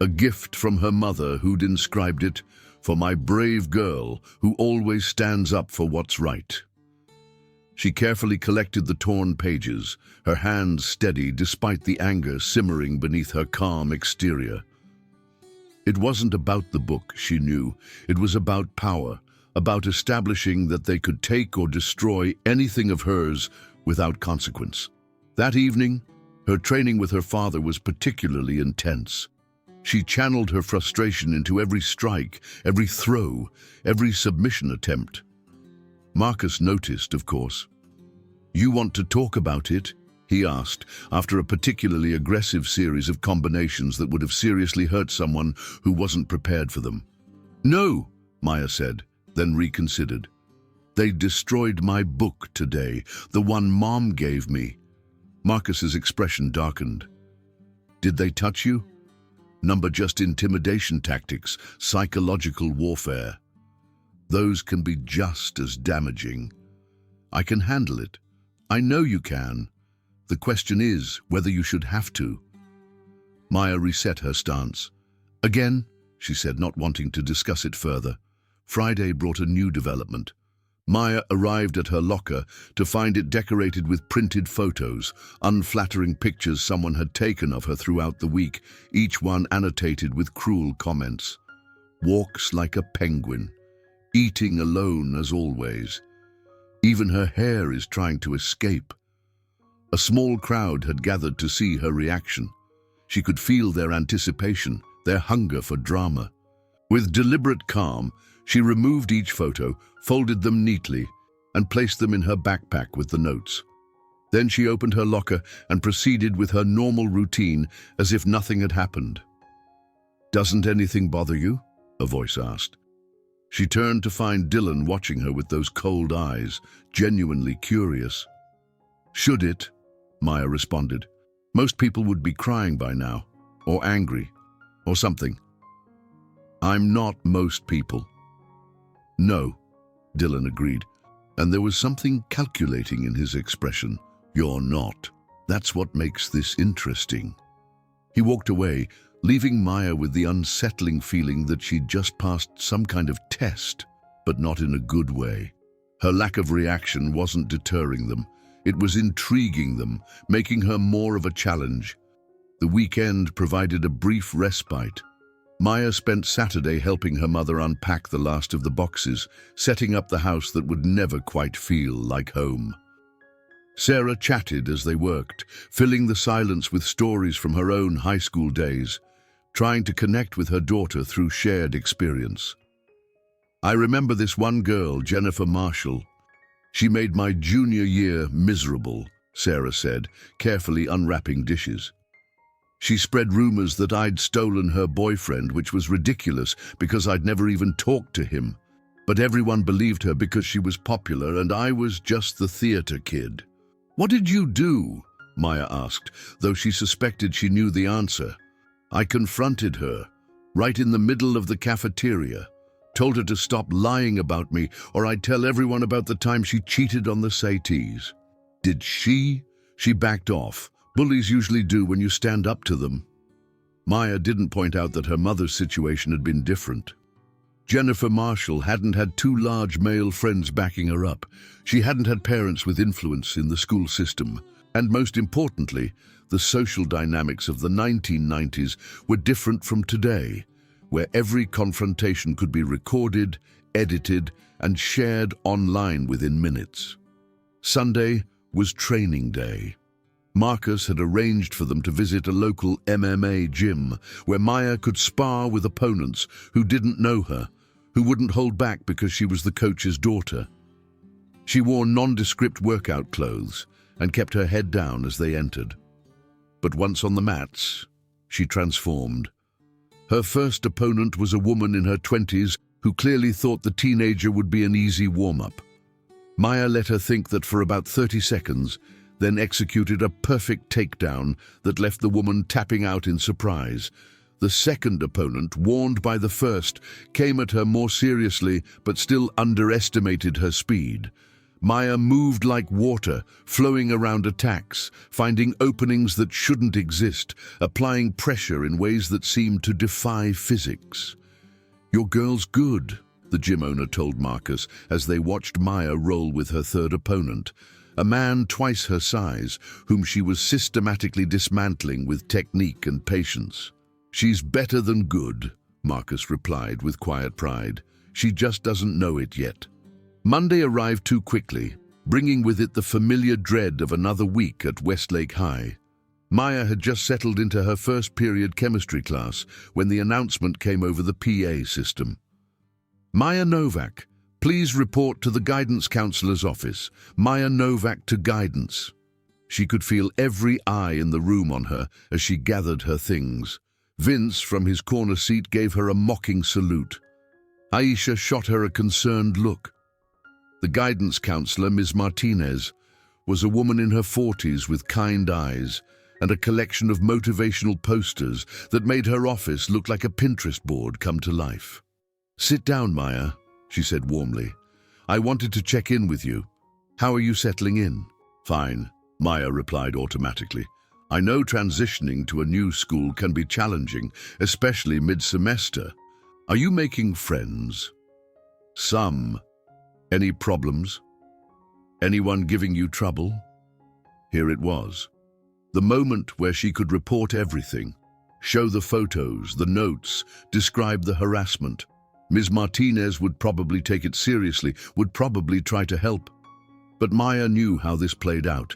Speaker 1: A gift from her mother who'd inscribed it, "For my brave girl who always stands up for what's right." She carefully collected the torn pages, her hands steady despite the anger simmering beneath her calm exterior. It wasn't about the book, she knew. It was about power, about establishing that they could take or destroy anything of hers without consequence. That evening, her training with her father was particularly intense. She channeled her frustration into every strike, every throw, every submission attempt. Marcus noticed, of course. "You want to talk about it?" he asked, after a particularly aggressive series of combinations that would have seriously hurt someone who wasn't prepared for them. "No," Maya said, then reconsidered. "They destroyed my book today, the one Mom gave me." Marcus's expression darkened. "Did they touch you?" "Number just intimidation tactics, psychological warfare. Those can be just as damaging. I can handle it. I know you can. The question is whether you should have to." Maya reset her stance. "Again," she said, not wanting to discuss it further. Friday brought a new development. Maya arrived at her locker to find it decorated with printed photos, unflattering pictures someone had taken of her throughout the week, each one annotated with cruel comments. Walks like a penguin. Eating alone as always. Even her hair is trying to escape. A small crowd had gathered to see her reaction. She could feel their anticipation, their hunger for drama. With deliberate calm, she removed each photo, folded them neatly, and placed them in her backpack with the notes. Then she opened her locker and proceeded with her normal routine as if nothing had happened. "Doesn't anything bother you?" a voice asked. She turned to find Dylan watching her with those cold eyes, genuinely curious. "Should it?" Maya responded. "Most people would be crying by now, or angry, or something." "I'm not most people." "No," Dylan agreed, and there was something calculating in his expression. "You're not. That's what makes this interesting." He walked away, leaving Maya with the unsettling feeling that she'd just passed some kind of test, but not in a good way. Her lack of reaction wasn't deterring them. It was intriguing them, making her more of a challenge. The weekend provided a brief respite. Maya spent Saturday helping her mother unpack the last of the boxes, setting up the house that would never quite feel like home. Sarah chatted as they worked, filling the silence with stories from her own high school days, trying to connect with her daughter through shared experience. "I remember this one girl, Jennifer Marshall. She made my junior year miserable," Sarah said, carefully unwrapping dishes. "She spread rumors that I'd stolen her boyfriend, which was ridiculous because I'd never even talked to him. But everyone believed her because she was popular and I was just the theater kid." "What did you do?" Maya asked, though she suspected she knew the answer. "I confronted her, right in the middle of the cafeteria. Told her to stop lying about me or I'd tell everyone about the time she cheated on the SATs. Did she? She backed off. Bullies usually do when you stand up to them." Maya didn't point out that her mother's situation had been different. Jennifer Marshall hadn't had two large male friends backing her up. She hadn't had parents with influence in the school system. And most importantly, the social dynamics of the 1990s were different from today, where every confrontation could be recorded, edited, and shared online within minutes. Sunday was training day. Marcus had arranged for them to visit a local MMA gym where Maya could spar with opponents who didn't know her, who wouldn't hold back because she was the coach's daughter. She wore nondescript workout clothes and kept her head down as they entered. But once on the mats, she transformed. Her first opponent was a woman in her 20s who clearly thought the teenager would be an easy warm-up. Maya let her think that for about 30 seconds, then executed a perfect takedown that left the woman tapping out in surprise. The second opponent, warned by the first, came at her more seriously but still underestimated her speed. Maya moved like water, flowing around attacks, finding openings that shouldn't exist, applying pressure in ways that seemed to defy physics. "Your girl's good," the gym owner told Marcus as they watched Maya roll with her third opponent, a man twice her size, whom she was systematically dismantling with technique and patience. "She's better than good," Marcus replied with quiet pride. "She just doesn't know it yet." Monday arrived too quickly, bringing with it the familiar dread of another week at Westlake High. Maya had just settled into her first period chemistry class when the announcement came over the PA system. "Maya Novak, please report to the guidance counselor's office. Maya Novak to guidance." She could feel every eye in the room on her as she gathered her things. Vince, from his corner seat, gave her a mocking salute. Aisha shot her a concerned look. The guidance counselor, Ms. Martinez, was a woman in her 40s with kind eyes and a collection of motivational posters that made her office look like a Pinterest board come to life. "Sit down, Maya," she said warmly. "I wanted to check in with you. How are you settling in?" "Fine," Maya replied automatically. "I know transitioning to a new school can be challenging, especially mid-semester. Are you making friends?" "Some. Any problems? Anyone giving you trouble?" Here it was. The moment where she could report everything, show the photos, the notes, describe the harassment. Ms. Martinez would probably take it seriously, would probably try to help. But Maya knew how this played out.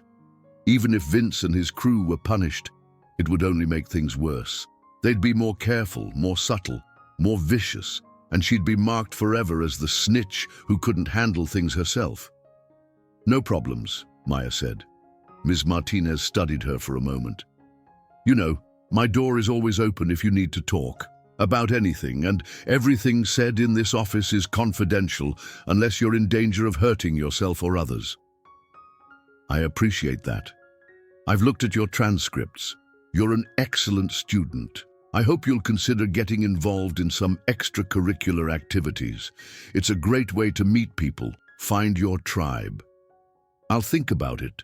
Speaker 1: Even if Vince and his crew were punished, it would only make things worse. They'd be more careful, more subtle, more vicious, and she'd be marked forever as the snitch who couldn't handle things herself. "No problems," Maya said. Ms. Martinez studied her for a moment. "You know, my door is always open if you need to talk about anything, and everything said in this office is confidential unless you're in danger of hurting yourself or others." "I appreciate that. I've looked at your transcripts. You're an excellent student. I hope you'll consider getting involved in some extracurricular activities. It's a great way to meet people, find your tribe." "I'll think about it."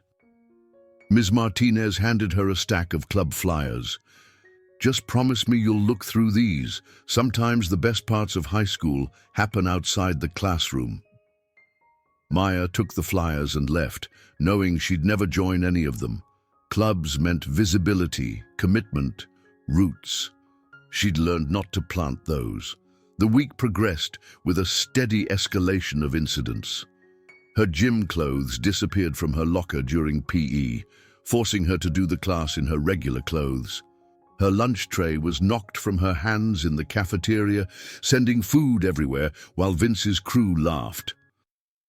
Speaker 1: Ms. Martinez handed her a stack of club flyers. "Just promise me you'll look through these. Sometimes the best parts of high school happen outside the classroom." Maya took the flyers and left, knowing she'd never join any of them. Clubs meant visibility, commitment, roots. She'd learned not to plant those. The week progressed with a steady escalation of incidents. Her gym clothes disappeared from her locker during PE, forcing her to do the class in her regular clothes. Her lunch tray was knocked from her hands in the cafeteria, sending food everywhere while Vince's crew laughed.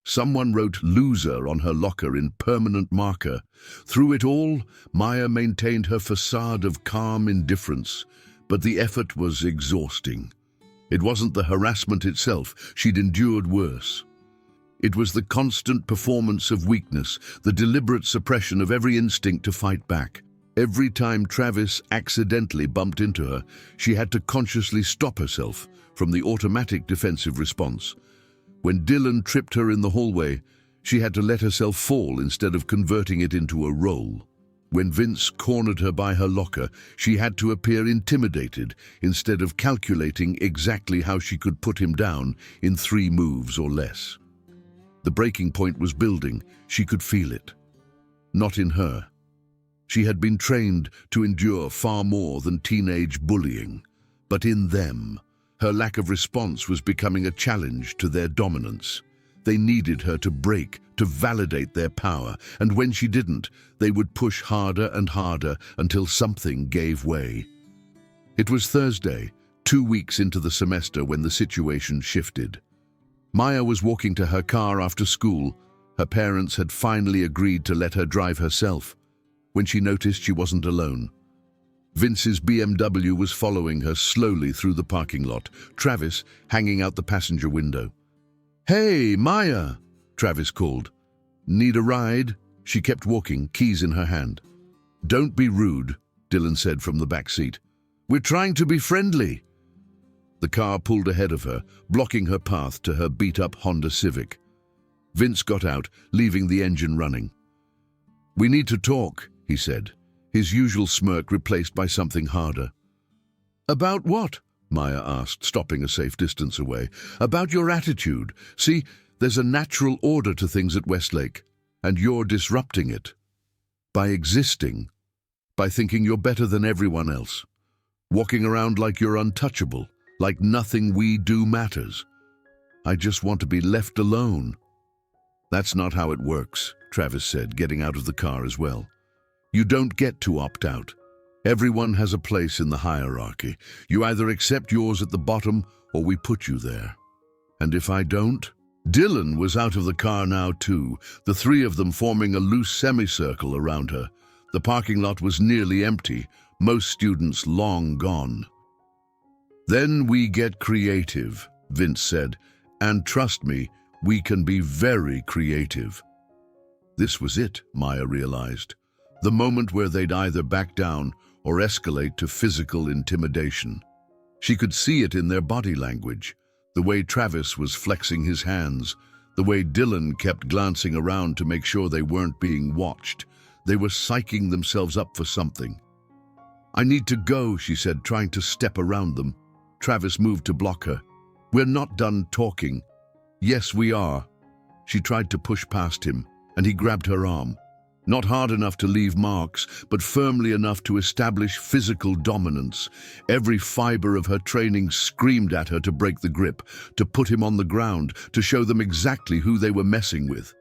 Speaker 1: Someone wrote "loser" on her locker in permanent marker. Through it all, Maya maintained her facade of calm indifference, but the effort was exhausting. It wasn't the harassment itself, she'd endured worse. It was the constant performance of weakness, the deliberate suppression of every instinct to fight back. Every time Travis accidentally bumped into her, she had to consciously stop herself from the automatic defensive response. When Dylan tripped her in the hallway, she had to let herself fall instead of converting it into a roll. When Vince cornered her by her locker, she had to appear intimidated instead of calculating exactly how she could put him down in 3 moves or less. The breaking point was building. She could feel it. Not in her. She had been trained to endure far more than teenage bullying, but in them, her lack of response was becoming a challenge to their dominance. They needed her to break, to validate their power, and when she didn't, they would push harder and harder until something gave way. It was Thursday, 2 weeks into the semester, when the situation shifted. Maya was walking to her car after school. Her parents had finally agreed to let her drive herself, when she noticed she wasn't alone. Vince's BMW was following her slowly through the parking lot, Travis hanging out the passenger window. "Hey, Maya," Travis called. "Need a ride?" She kept walking, keys in her hand. "Don't be rude," Dylan said from the back seat. "We're trying to be friendly." The car pulled ahead of her, blocking her path to her beat-up Honda Civic. Vince got out, leaving the engine running. "We need to talk," he said, his usual smirk replaced by something harder. "About what?" Maya asked, stopping a safe distance away. "About your attitude. See, there's a natural order to things at Westlake, and you're disrupting it. By existing, by thinking you're better than everyone else, walking around like you're untouchable, like nothing we do matters. I just want to be left alone." "That's not how it works," Travis said, getting out of the car as well. "You don't get to opt out. Everyone has a place in the hierarchy. You either accept yours at the bottom or we put you there. And if I don't?" Dylan was out of the car now too, the 3 of them forming a loose semicircle around her. The parking lot was nearly empty, most students long gone. "Then we get creative," Vince said, "and trust me, we can be very creative." This was it, Maya realized. The moment where they'd either back down or escalate to physical intimidation. She could see it in their body language, the way Travis was flexing his hands, the way Dylan kept glancing around to make sure they weren't being watched. They were psyching themselves up for something. "I need to go," she said, trying to step around them. Travis moved to block her. "We're not done talking." "Yes, we are." She tried to push past him, and he grabbed her arm. Not hard enough to leave marks, but firmly enough to establish physical dominance. Every fiber of her training screamed at her to break the grip, to put him on the ground, to show them exactly who they were messing with.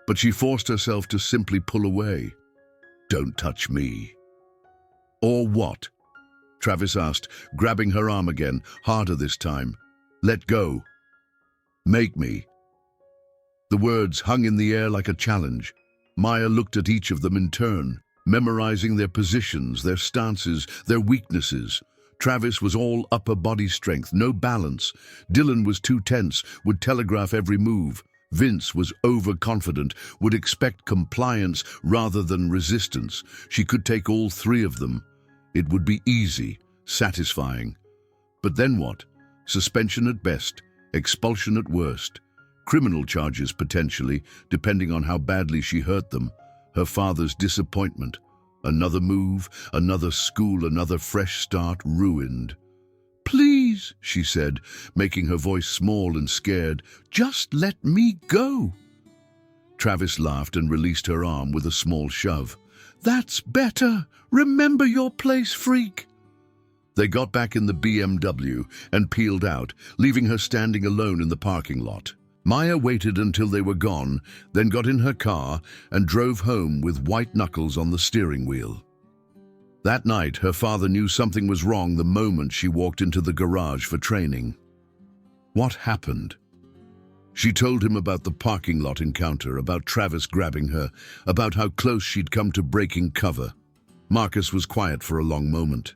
Speaker 1: But she forced herself to simply pull away. "Don't touch me." "Or what?" Travis asked, grabbing her arm again, harder this time. "Let go." "Make me." The words hung in the air like a challenge. Maya looked at each of them in turn, memorizing their positions, their stances, their weaknesses. Travis was all upper body strength, no balance. Dylan was too tense, would telegraph every move. Vince was overconfident, would expect compliance rather than resistance. She could take all 3 of them. It would be easy, satisfying. But then what? Suspension at best, expulsion at worst. Criminal charges potentially, depending on how badly she hurt them. Her father's disappointment. Another move, another school, another fresh start, ruined. "Please," she said, making her voice small and scared, "just let me go." Travis laughed and released her arm with a small shove. "That's better. Remember your place, freak." They got back in the BMW and peeled out, leaving her standing alone in the parking lot. Maya waited until they were gone, then got in her car and drove home with white knuckles on the steering wheel. That night, her father knew something was wrong the moment she walked into the garage for training. What happened? She told him about the parking lot encounter, about Travis grabbing her, about how close she'd come to breaking cover. Marcus was quiet for a long moment.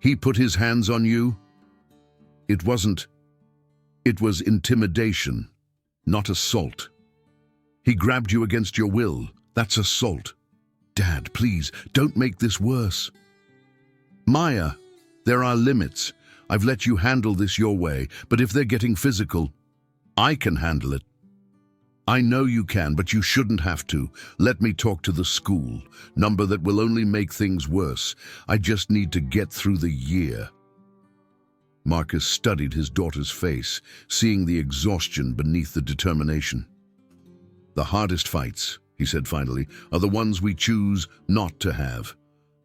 Speaker 1: "He put his hands on you?" It was intimidation, not assault. "He grabbed you against your will. That's assault." "Dad, please, don't make this worse." "Maya, there are limits. I've let you handle this your way, but if they're getting physical, I can handle it." I know you can, but you shouldn't have to. Let me talk to the school. Number that will only make things worse. I just need to get through the year. Marcus studied his daughter's face, seeing the exhaustion beneath the determination. The hardest fights, he said finally, are the ones we choose not to have.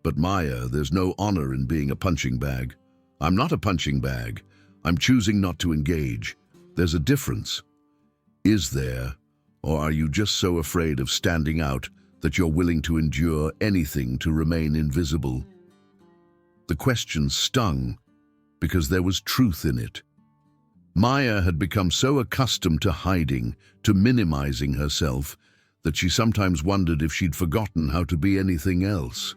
Speaker 1: But Maya, there's no honor in being a punching bag. I'm not a punching bag. I'm choosing not to engage. There's a difference. Is there? Or are you just so afraid of standing out that you're willing to endure anything to remain invisible? The question stung because there was truth in it. Maya had become so accustomed to hiding, to minimizing herself, that she sometimes wondered if she'd forgotten how to be anything else.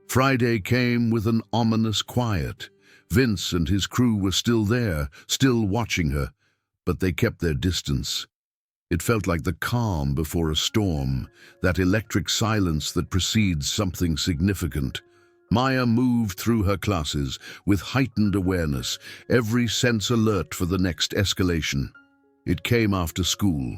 Speaker 1: Friday came with an ominous quiet. Vince and his crew were still there, still watching her, but they kept their distance. It felt like the calm before a storm, that electric silence that precedes something significant. Maya moved through her classes with heightened awareness, every sense alert for the next escalation. It came after school.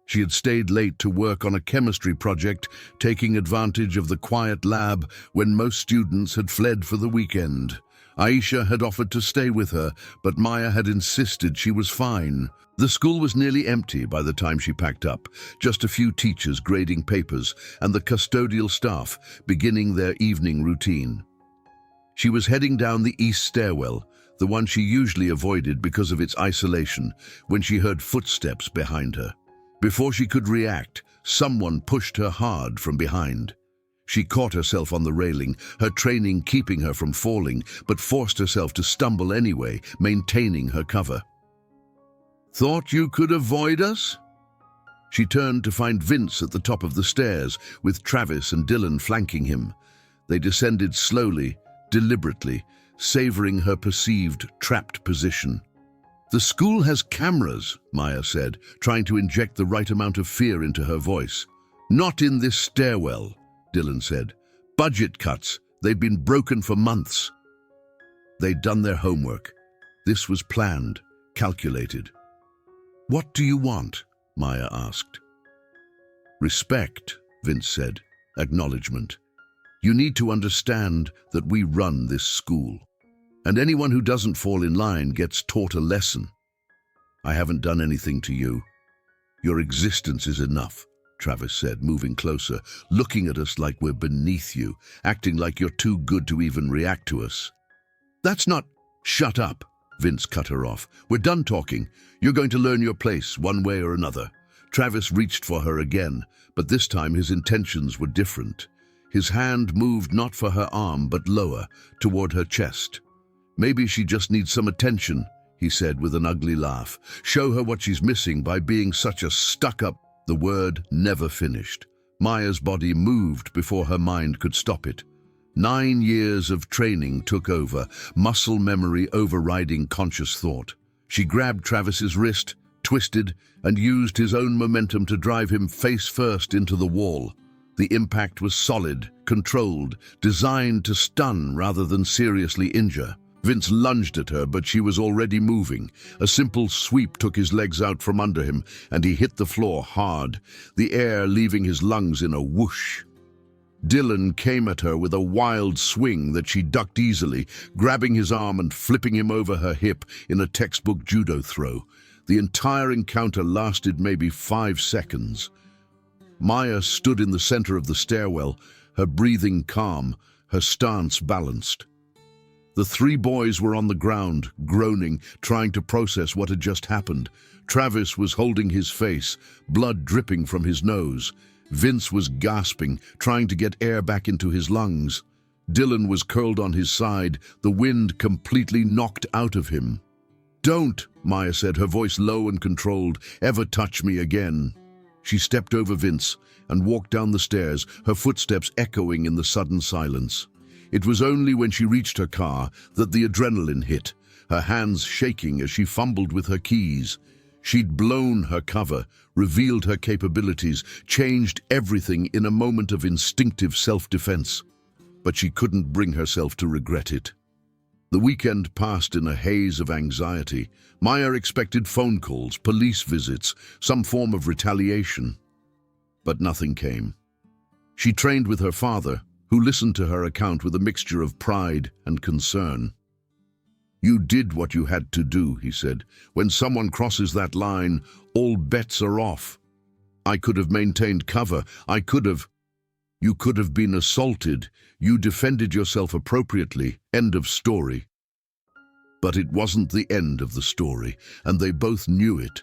Speaker 1: She had stayed late to work on a chemistry project, taking advantage of the quiet lab when most students had fled for the weekend. Aisha had offered to stay with her, but Maya had insisted she was fine. The school was nearly empty by the time she packed up, just a few teachers grading papers and the custodial staff beginning their evening routine. She was heading down the east stairwell, the one she usually avoided because of its isolation, when she heard footsteps behind her. Before she could react, someone pushed her hard from behind. She caught herself on the railing, her training keeping her from falling, but forced herself to stumble anyway, maintaining her cover. "Thought you could avoid us?" She turned to find Vince at the top of the stairs, with Travis and Dylan flanking him. They descended slowly, deliberately, savoring her perceived trapped position. "The school has cameras," Maya said, trying to inject the right amount of fear into her voice. "Not in this stairwell," Dylan said. "Budget cuts. They've been broken for months." They'd done their homework. This was planned, calculated. "What do you want?" Maya asked. "Respect," Vince said. Acknowledgement. "You need to understand that we run this school, and anyone who doesn't fall in line gets taught a lesson. I haven't done anything to you. Your existence is enough," Travis said, moving closer, looking at us like we're beneath you, acting like you're too good to even react to us. "That's not—" "Shut up," Vince cut her off. "We're done talking. You're going to learn your place, one way or another." Travis reached for her again, but this time his intentions were different. His hand moved not for her arm, but lower, toward her chest. "Maybe she just needs some attention," he said with an ugly laugh. "Show her what she's missing by being such a stuck-up—" The word never finished. Maya's body moved before her mind could stop it. 9 years of training took over, muscle memory overriding conscious thought. She grabbed Travis's wrist, twisted, and used his own momentum to drive him face first into the wall. The impact was solid, controlled, designed to stun rather than seriously injure. Vince lunged at her, but she was already moving. A simple sweep took his legs out from under him, and he hit the floor hard, the air leaving his lungs in a whoosh. Dylan came at her with a wild swing that she ducked easily, grabbing his arm and flipping him over her hip in a textbook judo throw. The entire encounter lasted maybe 5 seconds. Maya stood in the center of the stairwell, her breathing calm, her stance balanced. The 3 boys were on the ground, groaning, trying to process what had just happened. Travis was holding his face, blood dripping from his nose. Vince was gasping, trying to get air back into his lungs. Dylan was curled on his side, the wind completely knocked out of him. "Don't," Maya said, her voice low and controlled, "ever touch me again." She stepped over Vince and walked down the stairs, her footsteps echoing in the sudden silence. It was only when she reached her car that the adrenaline hit, her hands shaking as she fumbled with her keys. She'd blown her cover, revealed her capabilities, changed everything in a moment of instinctive self-defense. But she couldn't bring herself to regret it. The weekend passed in a haze of anxiety. Maya expected phone calls, police visits, some form of retaliation. But nothing came. She trained with her father, who listened to her account with a mixture of pride and concern. "You did what you had to do," he said. "When someone crosses that line, all bets are off. I could have maintained cover. You could have been assaulted. You defended yourself appropriately. End of story." But it wasn't the end of the story, and they both knew it.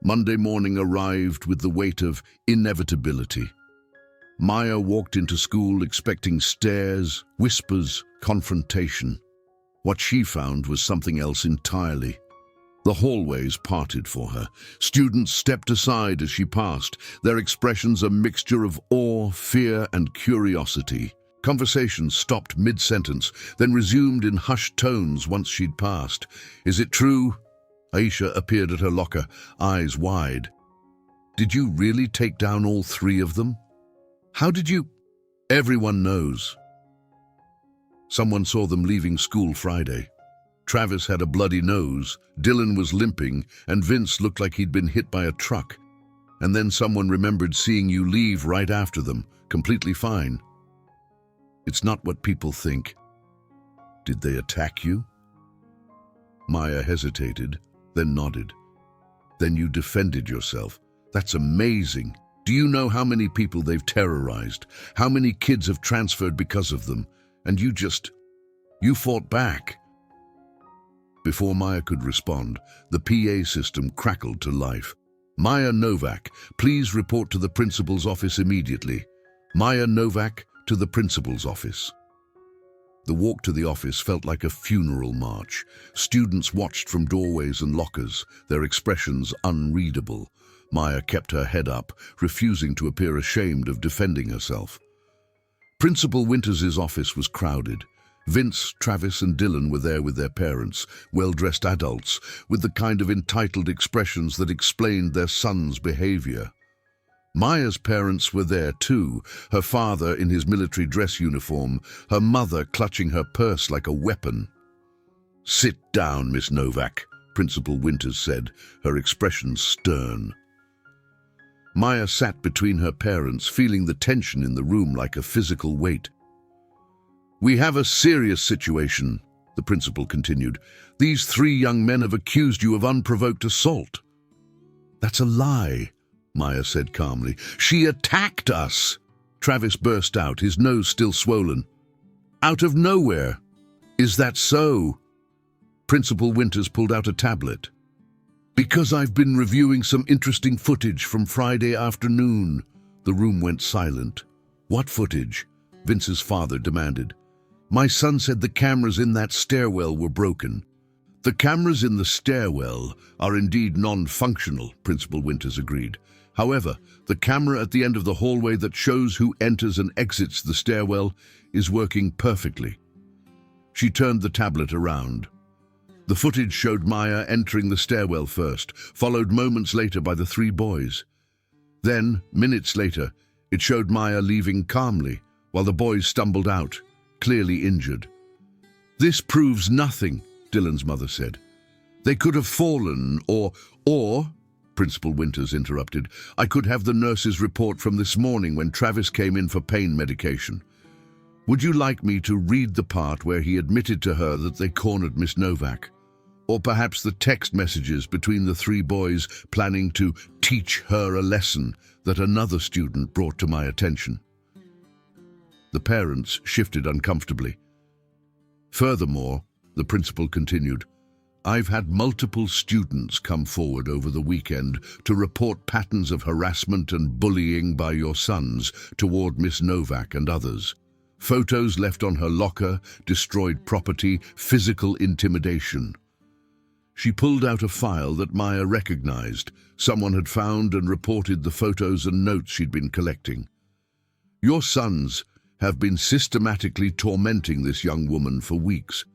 Speaker 1: Monday morning arrived with the weight of inevitability. Maya walked into school expecting stares, whispers, confrontation. What she found was something else entirely. The hallways parted for her. Students stepped aside as she passed, their expressions a mixture of awe, fear, and curiosity. Conversations stopped mid-sentence, then resumed in hushed tones once she'd passed. "Is it true?" Aisha appeared at her locker, eyes wide. "Did you really take down all three of them? How did you—" "Everyone knows. Someone saw them leaving school Friday. Travis had a bloody nose, Dylan was limping, and Vince looked like he'd been hit by a truck. And then someone remembered seeing you leave right after them, completely fine. It's not what people think." "Did they attack you?" Maya hesitated, then nodded. "Then you defended yourself. That's amazing. Do you know how many people they've terrorized? How many kids have transferred because of them? And you fought back." Before Maya could respond, the PA system crackled to life. "Maya Novak, please report to the principal's office immediately. Maya Novak to the principal's office." The walk to the office felt like a funeral march. Students watched from doorways and lockers, their expressions unreadable. Maya kept her head up, refusing to appear ashamed of defending herself. Principal Winters's office was crowded. Vince, Travis, and Dylan were there with their parents, well-dressed adults, with the kind of entitled expressions that explained their son's behavior. Maya's parents were there too, her father in his military dress uniform, her mother clutching her purse like a weapon. "Sit down, Miss Novak," Principal Winters said, her expression stern. Maya sat between her parents, feeling the tension in the room like a physical weight. "We have a serious situation," the principal continued. "These three young men have accused you of unprovoked assault." "That's a lie," Maya said calmly. "She attacked us!" Travis burst out, his nose still swollen. "Out of nowhere." "Is that so?" Principal Winters pulled out a tablet. "Because I've been reviewing some interesting footage from Friday afternoon." The room went silent. "What footage?" Vince's father demanded. "My son said the cameras in that stairwell were broken." "The cameras in the stairwell are indeed non-functional," Principal Winters agreed. "However, the camera at the end of the hallway that shows who enters and exits the stairwell is working perfectly." She turned the tablet around. The footage showed Maya entering the stairwell first, followed moments later by the three boys. Then, minutes later, it showed Maya leaving calmly, while the boys stumbled out, clearly injured. "This proves nothing," Dylan's mother said. "They could have fallen, or, Principal Winters interrupted, "I could have the nurse's report from this morning when Travis came in for pain medication. Would you like me to read the part where he admitted to her that they cornered Miss Novak? Or perhaps the text messages between the three boys planning to teach her a lesson that another student brought to my attention?" The parents shifted uncomfortably. "Furthermore," the principal continued, "I've had multiple students come forward over the weekend to report patterns of harassment and bullying by your sons toward Miss Novak and others. Photos left on her locker, destroyed property, physical intimidation." She pulled out a file that Maya recognized. Someone had found and reported the photos and notes she'd been collecting. "Your sons have been systematically tormenting this young woman for weeks,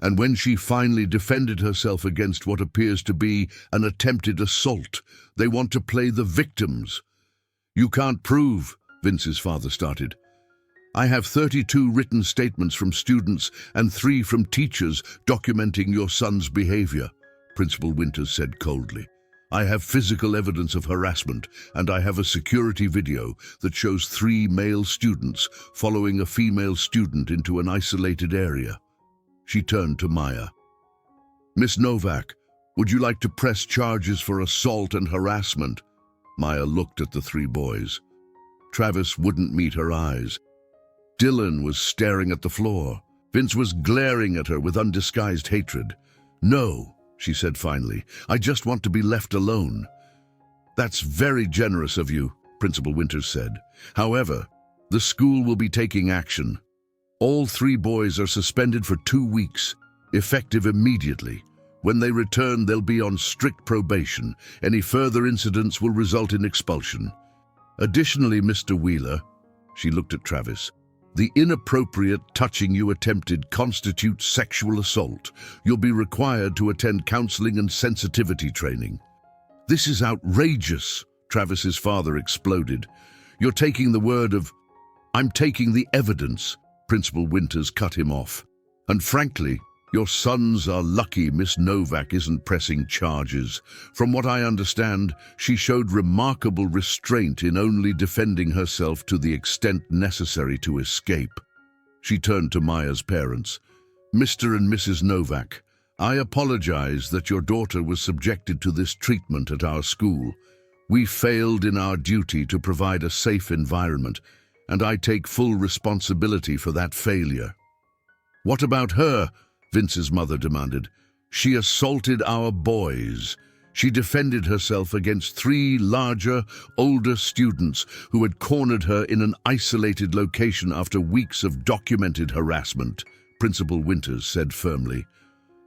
Speaker 1: and when she finally defended herself against what appears to be an attempted assault, they want to play the victims." "You can't prove," Vince's father started. I have 32 written statements from students and 3 from teachers documenting your son's behavior, Principal Winters said coldly. I have physical evidence of harassment, and I have a security video that shows 3 male students following a female student into an isolated area. She turned to Maya. Miss Novak, would you like to press charges for assault and harassment? Maya looked at the 3 boys. Travis wouldn't meet her eyes. Dylan was staring at the floor. Vince was glaring at her with undisguised hatred. No, she said finally, I just want to be left alone. That's very generous of you, Principal Winters said. However, the school will be taking action. All 3 boys are suspended for 2 weeks, effective immediately. When they return, they'll be on strict probation. Any further incidents will result in expulsion. Additionally, Mr. Wheeler, she looked at Travis, the inappropriate touching you attempted constitutes sexual assault. You'll be required to attend counseling and sensitivity training. This is outrageous, Travis's father exploded. You're taking the word of... I'm taking the evidence, Principal Winters cut him off. And frankly, your sons are lucky Miss Novak isn't pressing charges. From what I understand, she showed remarkable restraint in only defending herself to the extent necessary to escape. She turned to Maya's parents. Mr. and Mrs. Novak, I apologize that your daughter was subjected to this treatment at our school. We failed in our duty to provide a safe environment, and I take full responsibility for that failure. What about her? Vince's mother demanded. She assaulted our boys. She defended herself against 3 larger, older students who had cornered her in an isolated location after weeks of documented harassment, Principal Winters said firmly.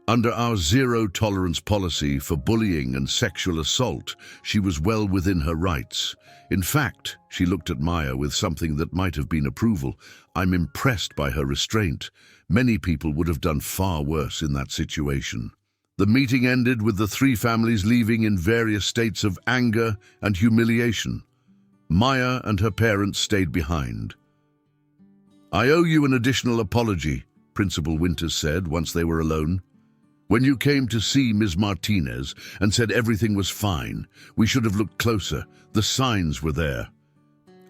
Speaker 1: Under our zero-tolerance policy for bullying and sexual assault, she was well within her rights. In fact, she looked at Maya with something that might have been approval. I'm impressed by her restraint. Many people would have done far worse in that situation. The meeting ended with the 3 families leaving in various states of anger and humiliation. Maya and her parents stayed behind. I owe you an additional apology, Principal Winters said once they were alone. When you came to see Ms. Martinez and said everything was fine, we should have looked closer. The signs were there.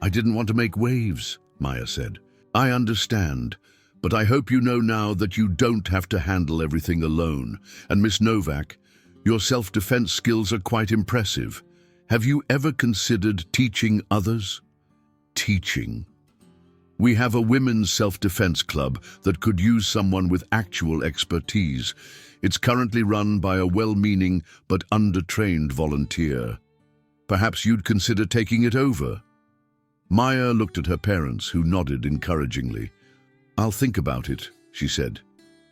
Speaker 1: I didn't want to make waves, Maya said. I understand. But I hope you know now that you don't have to handle everything alone. And Miss Novak, your self-defense skills are quite impressive. Have you ever considered teaching others? Teaching. We have a women's self-defense club that could use someone with actual expertise. It's currently run by a well-meaning but under-trained volunteer. Perhaps you'd consider taking it over. Maya looked at her parents, who nodded encouragingly. I'll think about it, she said.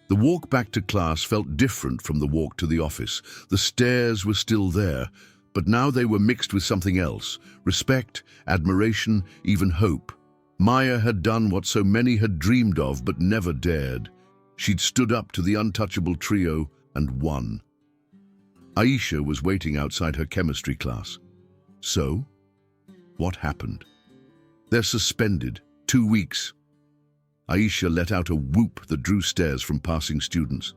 Speaker 1: The walk back to class felt different from the walk to the office. The stairs were still there, but now they were mixed with something else. Respect, admiration, even hope. Maya had done what so many had dreamed of but never dared. She'd stood up to the untouchable trio and won. Aisha was waiting outside her chemistry class. So, what happened? They're suspended. 2 weeks. Aisha let out a whoop that drew stares from passing students.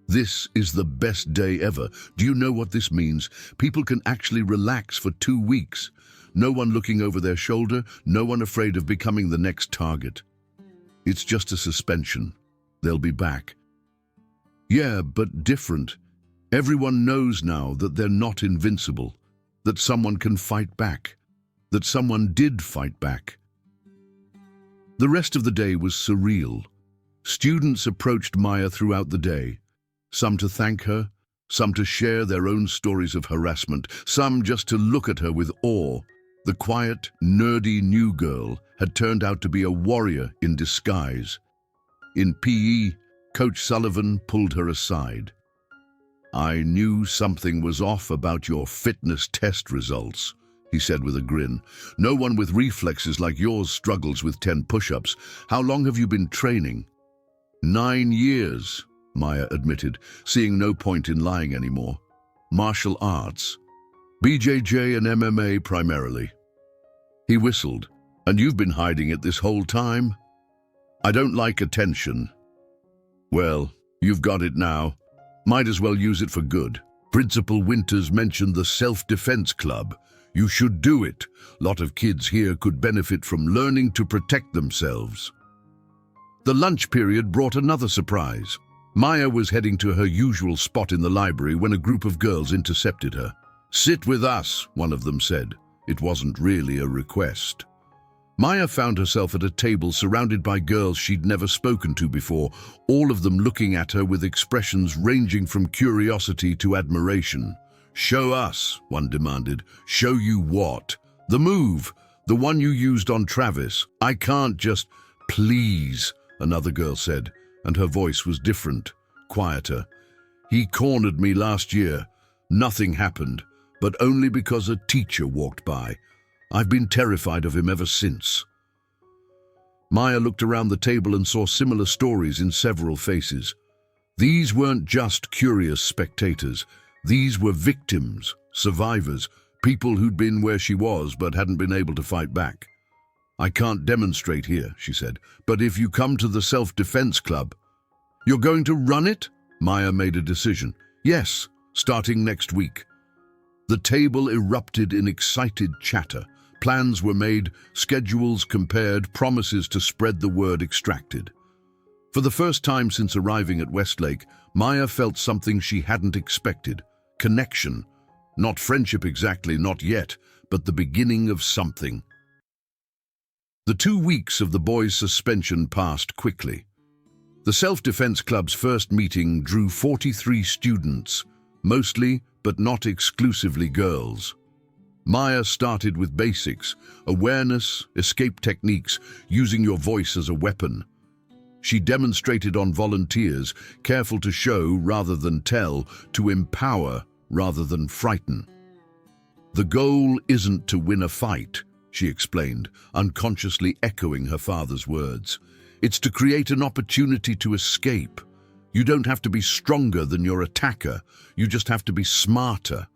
Speaker 1: This is the best day ever. Do you know what this means? People can actually relax for 2 weeks. No one looking over their shoulder, no one afraid of becoming the next target. It's just a suspension. They'll be back. Yeah, but different. Everyone knows now that they're not invincible, that someone can fight back, that someone did fight back. The rest of the day was surreal. Students approached Maya throughout the day, some to thank her, some to share their own stories of harassment, some just to look at her with awe. The quiet, nerdy new girl had turned out to be a warrior in disguise. In PE, Coach Sullivan pulled her aside. I knew something was off about your fitness test results, he said with a grin. No one with reflexes like yours struggles with 10 push-ups. How long have you been training? 9 years, Maya admitted, seeing no point in lying anymore. Martial arts. BJJ and MMA primarily. He whistled. And you've been hiding it this whole time? I don't like attention. Well, you've got it now. Might as well use it for good. Principal Winters mentioned the self-defense club. You should do it. Lot of kids here could benefit from learning to protect themselves. The lunch period brought another surprise. Maya was heading to her usual spot in the library when a group of girls intercepted her. "Sit with us," one of them said. It wasn't really a request. Maya found herself at a table surrounded by girls she'd never spoken to before, all of them looking at her with expressions ranging from curiosity to admiration. "Show us," one demanded. "Show you what?" "The move, the one you used on Travis. I can't just—" "Please," another girl said, and her voice was different, quieter. "He cornered me last year. Nothing happened, but only because a teacher walked by. I've been terrified of him ever since." Maya looked around the table and saw similar stories in several faces. These weren't just curious spectators. These were victims, survivors, people who'd been where she was but hadn't been able to fight back. "I can't demonstrate here," she said, "but if you come to the self-defense club—" "You're going to run it?" Maya made a decision. "Yes, starting next week." The table erupted in excited chatter. Plans were made, schedules compared, promises to spread the word extracted. For the first time since arriving at Westlake, Maya felt something she hadn't expected. Connection. Not friendship exactly, not yet, but the beginning of something. The 2 weeks of the boys' suspension passed quickly. The Self-Defense Club's first meeting drew 43 students, mostly, but not exclusively, girls. Maya started with basics, awareness, escape techniques, using your voice as a weapon. She demonstrated on volunteers, careful to show rather than tell, to empower rather than frighten. "The goal isn't to win a fight," she explained, unconsciously echoing her father's words. "It's to create an opportunity to escape. You don't have to be stronger than your attacker, you just have to be smarter."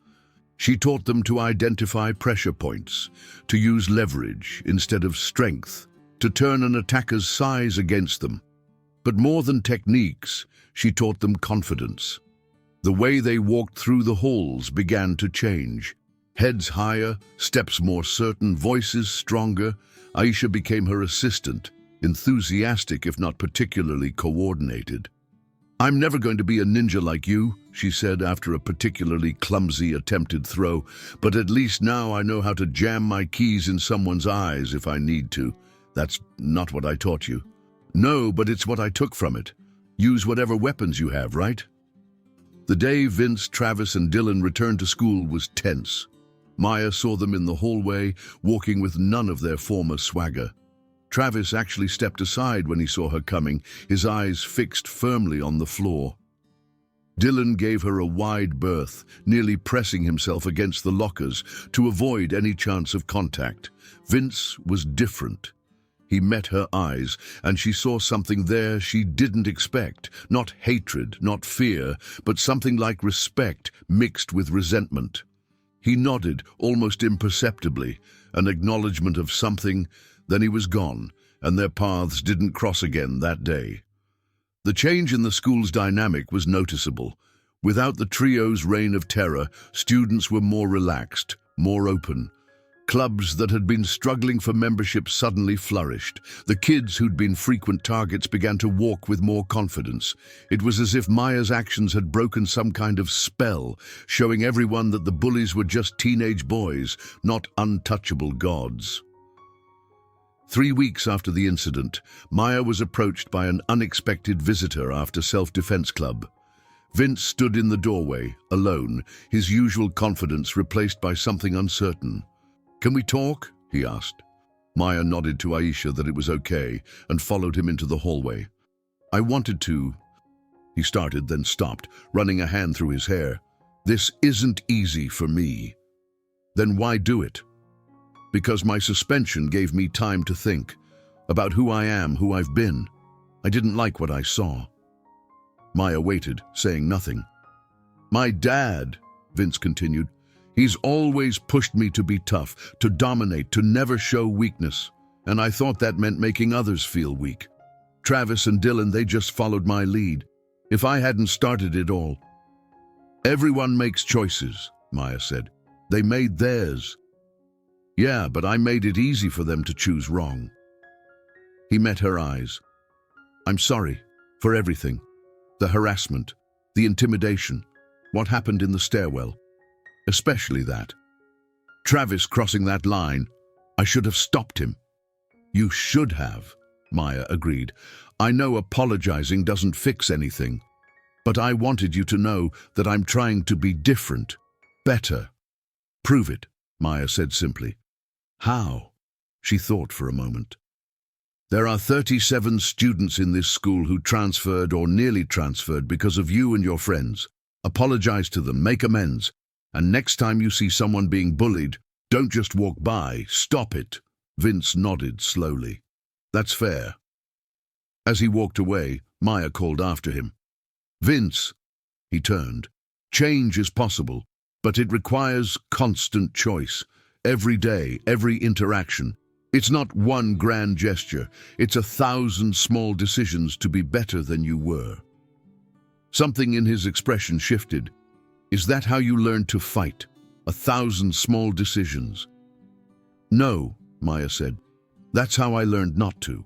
Speaker 1: She taught them to identify pressure points, to use leverage instead of strength, to turn an attacker's size against them. But more than techniques, she taught them confidence. The way they walked through the halls began to change. Heads higher, steps more certain, voices stronger. Aisha became her assistant, enthusiastic if not particularly coordinated. "I'm never going to be a ninja like you," she said after a particularly clumsy attempted throw, "but at least now I know how to jam my keys in someone's eyes if I need to." "That's not what I taught you." "No, but it's what I took from it. Use whatever weapons you have, right?" The day Vince, Travis, and Dylan returned to school was tense. Maya saw them in the hallway, walking with none of their former swagger. Travis actually stepped aside when he saw her coming, his eyes fixed firmly on the floor. Dylan gave her a wide berth, nearly pressing himself against the lockers to avoid any chance of contact. Vince was different. He met her eyes, and she saw something there she didn't expect. Not hatred, not fear, but something like respect mixed with resentment. He nodded, almost imperceptibly, an acknowledgement of something. Then he was gone, and their paths didn't cross again that day. The change in the school's dynamic was noticeable. Without the trio's reign of terror, students were more relaxed, more open. Clubs that had been struggling for membership suddenly flourished. The kids who'd been frequent targets began to walk with more confidence. It was as if Maya's actions had broken some kind of spell, showing everyone that the bullies were just teenage boys, not untouchable gods. 3 weeks after the incident, Maya was approached by an unexpected visitor after Self-Defense Club. Vince stood in the doorway, alone, his usual confidence replaced by something uncertain. "Can we talk?" he asked. Maya nodded to Aisha that it was okay and followed him into the hallway. "I wanted to—" he started, then stopped, running a hand through his hair. "This isn't easy for me." "Then why do it?" "Because my suspension gave me time to think about who I am, who I've been. I didn't like what I saw." Maya waited, saying nothing. "My dad," Vince continued, "he's always pushed me to be tough, to dominate, to never show weakness. And I thought that meant making others feel weak. Travis and Dylan, they just followed my lead. If I hadn't started it all. Everyone makes choices, Maya said. They made theirs. Yeah, but I made it easy for them to choose wrong. He met her eyes. I'm sorry for everything. The harassment, the intimidation, what happened in the stairwell. Especially that. Travis crossing that line, I should have stopped him. You should have, Maya agreed. I know apologizing doesn't fix anything, but I wanted you to know that I'm trying to be different, better. Prove it, Maya said simply. How? She thought for a moment. There are 37 students in this school who transferred or nearly transferred because of you and your friends. Apologize to them, make amends, and next time you see someone being bullied, don't just walk by, stop it. Vince nodded slowly. That's fair. As he walked away, Maya called after him. Vince, he turned. Change is possible, but it requires constant choice. Every day, every interaction. It's not one grand gesture. It's 1,000 small decisions to be better than you were. Something in his expression shifted. Is that how you learned to fight? 1,000 small decisions? No, Maya said. That's how I learned not to.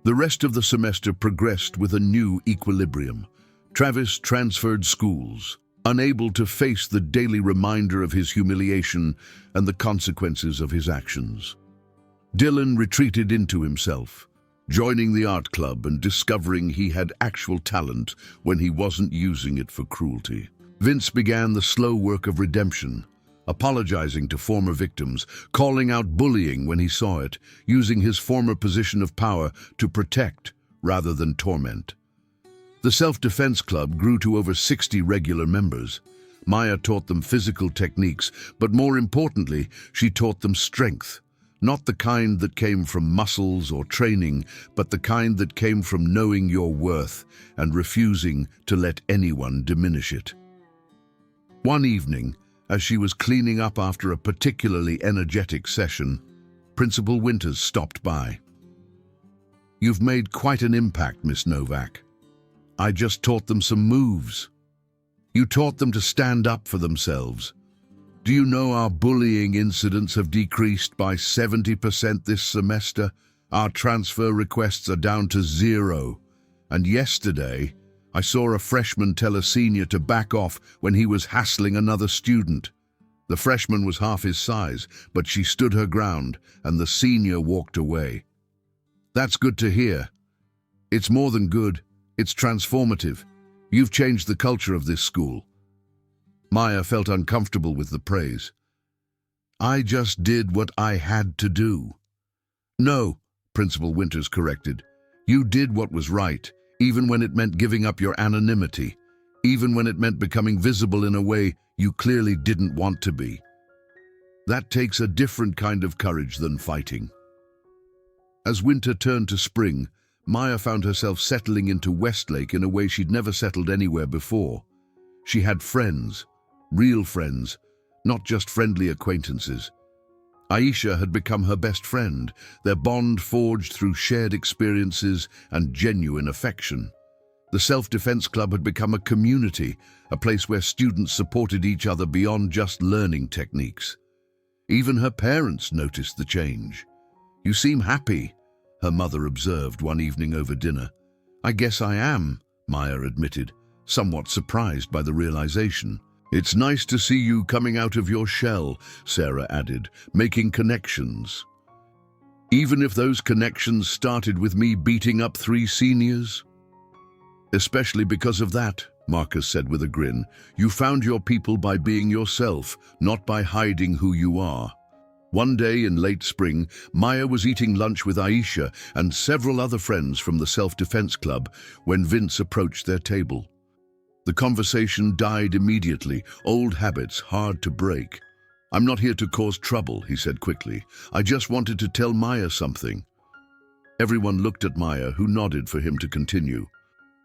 Speaker 1: The rest of the semester progressed with a new equilibrium. Travis transferred schools, unable to face the daily reminder of his humiliation and the consequences of his actions. Dylan retreated into himself, joining the art club and discovering he had actual talent when he wasn't using it for cruelty. Vince began the slow work of redemption, apologizing to former victims, calling out bullying when he saw it, using his former position of power to protect rather than torment. The self-defense club grew to over 60 regular members. Maya taught them physical techniques, but more importantly, she taught them strength. Not the kind that came from muscles or training, but the kind that came from knowing your worth and refusing to let anyone diminish it. One evening, as she was cleaning up after a particularly energetic session, Principal Winters stopped by. You've made quite an impact, Miss Novak. I just taught them some moves. You taught them to stand up for themselves. Do you know our bullying incidents have decreased by 70% this semester? Our transfer requests are down to 0. And yesterday, I saw a freshman tell a senior to back off when he was hassling another student. The freshman was half his size, but she stood her ground, and the senior walked away. That's good to hear. It's more than good, it's transformative. You've changed the culture of this school. Maya felt uncomfortable with the praise. I just did what I had to do. No, Principal Winters corrected. You did what was right, even when it meant giving up your anonymity, even when it meant becoming visible in a way you clearly didn't want to be. That takes a different kind of courage than fighting. As winter turned to spring, Maya found herself settling into Westlake in a way she'd never settled anywhere before. She had friends, real friends, not just friendly acquaintances. Aisha had become her best friend, their bond forged through shared experiences and genuine affection. The Self-Defense Club had become a community, a place where students supported each other beyond just learning techniques. Even her parents noticed the change. You seem happy, her mother observed one evening over dinner. I guess I am, Maya admitted, somewhat surprised by the realization. It's nice to see you coming out of your shell, Sarah added, making connections. Even if those connections started with me beating up 3 seniors? Especially because of that, Marcus said with a grin. You found your people by being yourself, not by hiding who you are. One day in late spring, Maya was eating lunch with Aisha and several other friends from the Self-Defense Club when Vince approached their table. The conversation died immediately, old habits hard to break. I'm not here to cause trouble, he said quickly. I just wanted to tell Maya something. Everyone looked at Maya, who nodded for him to continue.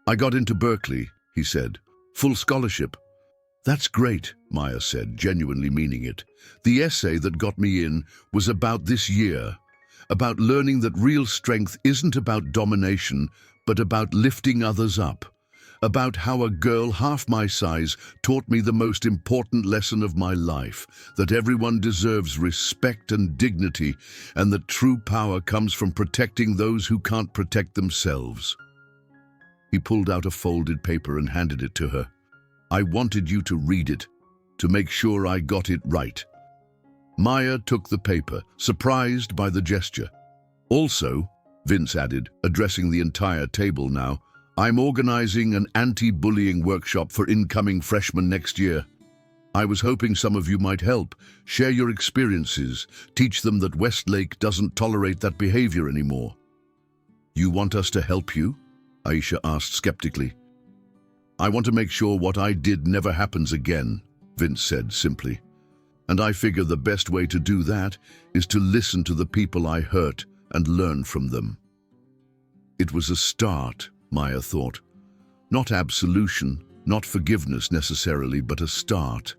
Speaker 1: I got into Berkeley, he said. Full scholarship. That's great, Maya said, genuinely meaning it. The essay that got me in was about this year, about learning that real strength isn't about domination, but about lifting others up. About how a girl half my size taught me the most important lesson of my life, that everyone deserves respect and dignity, and that true power comes from protecting those who can't protect themselves. He pulled out a folded paper and handed it to her. I wanted you to read it, to make sure I got it right. Maya took the paper, surprised by the gesture. Also, Vince added, addressing the entire table now, I'm organizing an anti-bullying workshop for incoming freshmen next year. I was hoping some of you might help, share your experiences, teach them that Westlake doesn't tolerate that behavior anymore. You want us to help you? Aisha asked skeptically. I want to make sure what I did never happens again, Vince said simply. And I figure the best way to do that is to listen to the people I hurt and learn from them. It was a start, Maya thought. Not absolution, not forgiveness necessarily, but a start.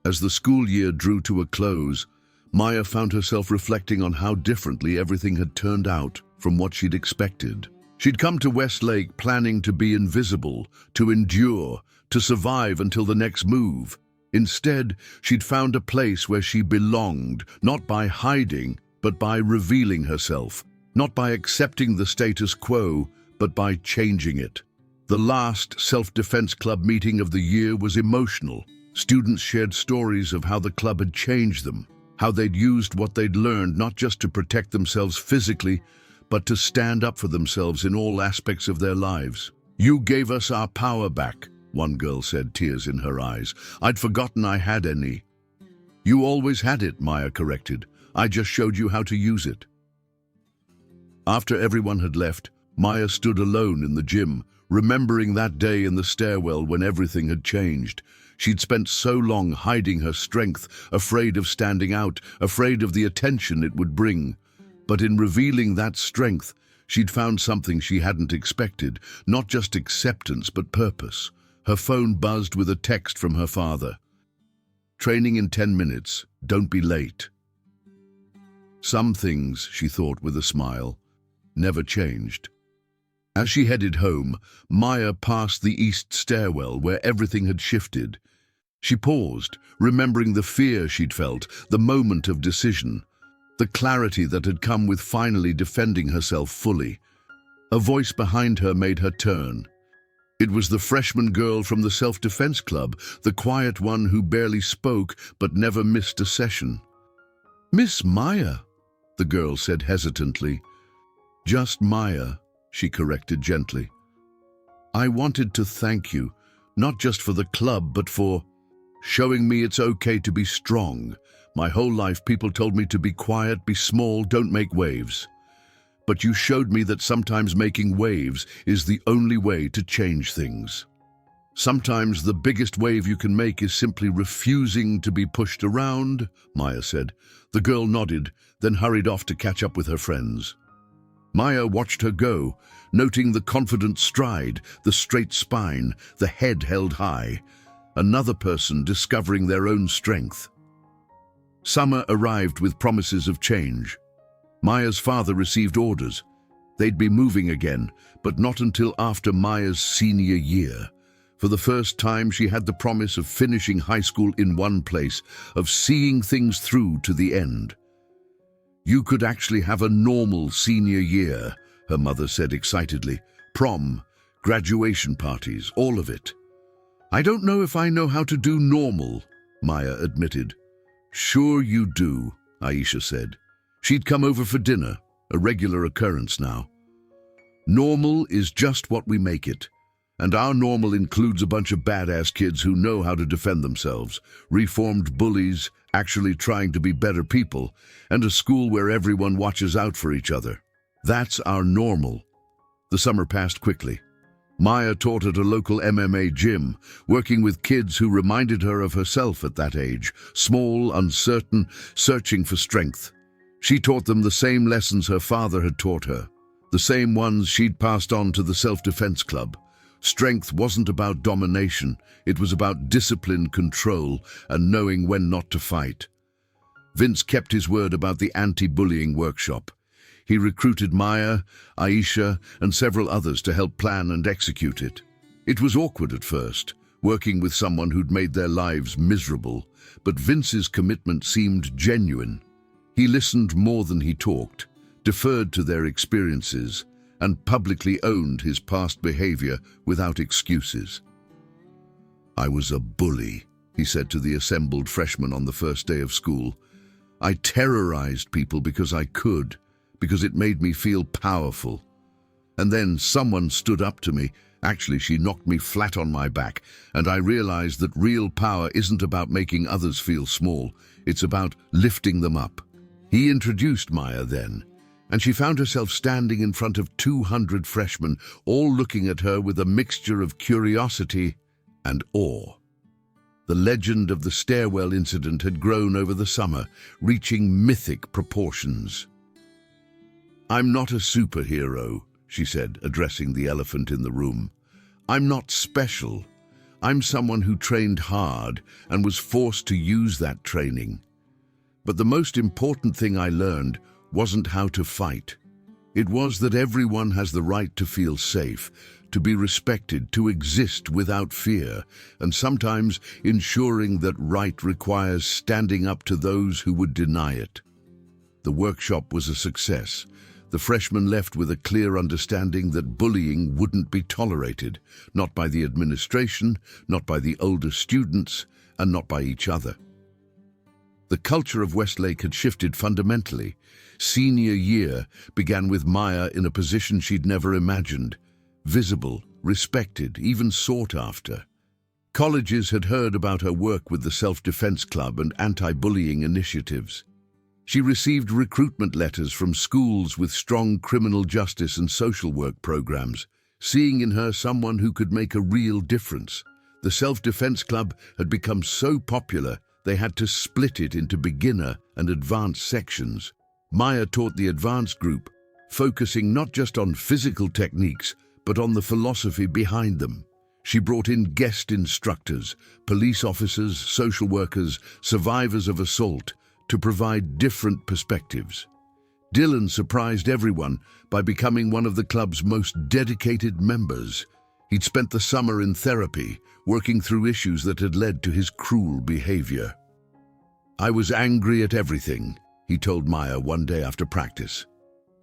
Speaker 1: As the school year drew to a close, Maya found herself reflecting on how differently everything had turned out from what she'd expected. She'd come to Westlake planning to be invisible, to endure, to survive until the next move. Instead, she'd found a place where she belonged, not by hiding, but by revealing herself, not by accepting the status quo, but by changing it. The last self-defense club meeting of the year was emotional. Students shared stories of how the club had changed them, how they'd used what they'd learned not just to protect themselves physically, but to stand up for themselves in all aspects of their lives. You gave us our power back, one girl said, tears in her eyes. I'd forgotten I had any. You always had it, Maya corrected. I just showed you how to use it. After everyone had left, Maya stood alone in the gym, remembering that day in the stairwell when everything had changed. She'd spent so long hiding her strength, afraid of standing out, afraid of the attention it would bring. But in revealing that strength, she'd found something she hadn't expected, not just acceptance but purpose. Her phone buzzed with a text from her father. Training in 10 minutes, don't be late. Some things, she thought with a smile, never changed. As she headed home, Maya passed the east stairwell where everything had shifted. She paused, remembering the fear she'd felt, the moment of decision, the clarity that had come with finally defending herself fully. A voice behind her made her turn. It was the freshman girl from the self-defense club, the quiet one who barely spoke but never missed a session. Miss Maya, the girl said hesitantly. Just Maya, she corrected gently. I wanted to thank you, not just for the club, but for showing me it's okay to be strong. My whole life people told me to be quiet, be small, don't make waves. But you showed me that sometimes making waves is the only way to change things. Sometimes the biggest wave you can make is simply refusing to be pushed around, Maya said. The girl nodded, then hurried off to catch up with her friends. Maya watched her go, noting the confident stride, the straight spine, the head held high. Another person discovering their own strength. Summer arrived with promises of change. Maya's father received orders. They'd be moving again, but not until after Maya's senior year. For the first time, she had the promise of finishing high school in one place, of seeing things through to the end. You could actually have a normal senior year, her mother said excitedly. Prom, graduation parties, all of it. I don't know if I know how to do normal, Maya admitted. Sure you do, Aisha said. She'd come over for dinner, a regular occurrence now. Normal is just what we make it. And our normal includes a bunch of badass kids who know how to defend themselves, reformed bullies, actually trying to be better people, and a school where everyone watches out for each other. That's our normal. The summer passed quickly. Maya taught at a local MMA gym, working with kids who reminded her of herself at that age, small, uncertain, searching for strength. She taught them the same lessons her father had taught her, the same ones she'd passed on to the self-defense club. Strength wasn't about domination, it was about discipline, control, and knowing when not to fight. Vince kept his word about the anti-bullying workshop. He recruited Maya, Aisha, and several others to help plan and execute it. It was awkward at first, working with someone who'd made their lives miserable, but Vince's commitment seemed genuine. He listened more than he talked, deferred to their experiences, and publicly owned his past behavior without excuses. "I was a bully," he said to the assembled freshmen on the first day of school. "I terrorized people because I could, because it made me feel powerful. And then someone stood up to me. Actually, she knocked me flat on my back, and I realized that real power isn't about making others feel small. It's about lifting them up." He introduced Maya then, and she found herself standing in front of 200 freshmen, all looking at her with a mixture of curiosity and awe. The legend of the stairwell incident had grown over the summer, reaching mythic proportions. "I'm not a superhero," she said, addressing the elephant in the room. "I'm not special. I'm someone who trained hard and was forced to use that training. But the most important thing I learned wasn't how to fight. It was that everyone has the right to feel safe, to be respected, to exist without fear, and sometimes ensuring that right requires standing up to those who would deny it." The workshop was a success. The freshmen left with a clear understanding that bullying wouldn't be tolerated, not by the administration, not by the older students, and not by each other. The culture of Westlake had shifted fundamentally. Senior year began with Maya in a position she'd never imagined, visible, respected, even sought after. Colleges had heard about her work with the Self-Defense Club and anti-bullying initiatives. She received recruitment letters from schools with strong criminal justice and social work programs, seeing in her someone who could make a real difference. The Self-Defense Club had become so popular they had to split it into beginner and advanced sections. Maya taught the advanced group, focusing not just on physical techniques, but on the philosophy behind them. She brought in guest instructors, police officers, social workers, survivors of assault, to provide different perspectives. Dylan surprised everyone by becoming one of the club's most dedicated members. He'd spent the summer in therapy, working through issues that had led to his cruel behavior. "I was angry at everything," he told Maya one day after practice.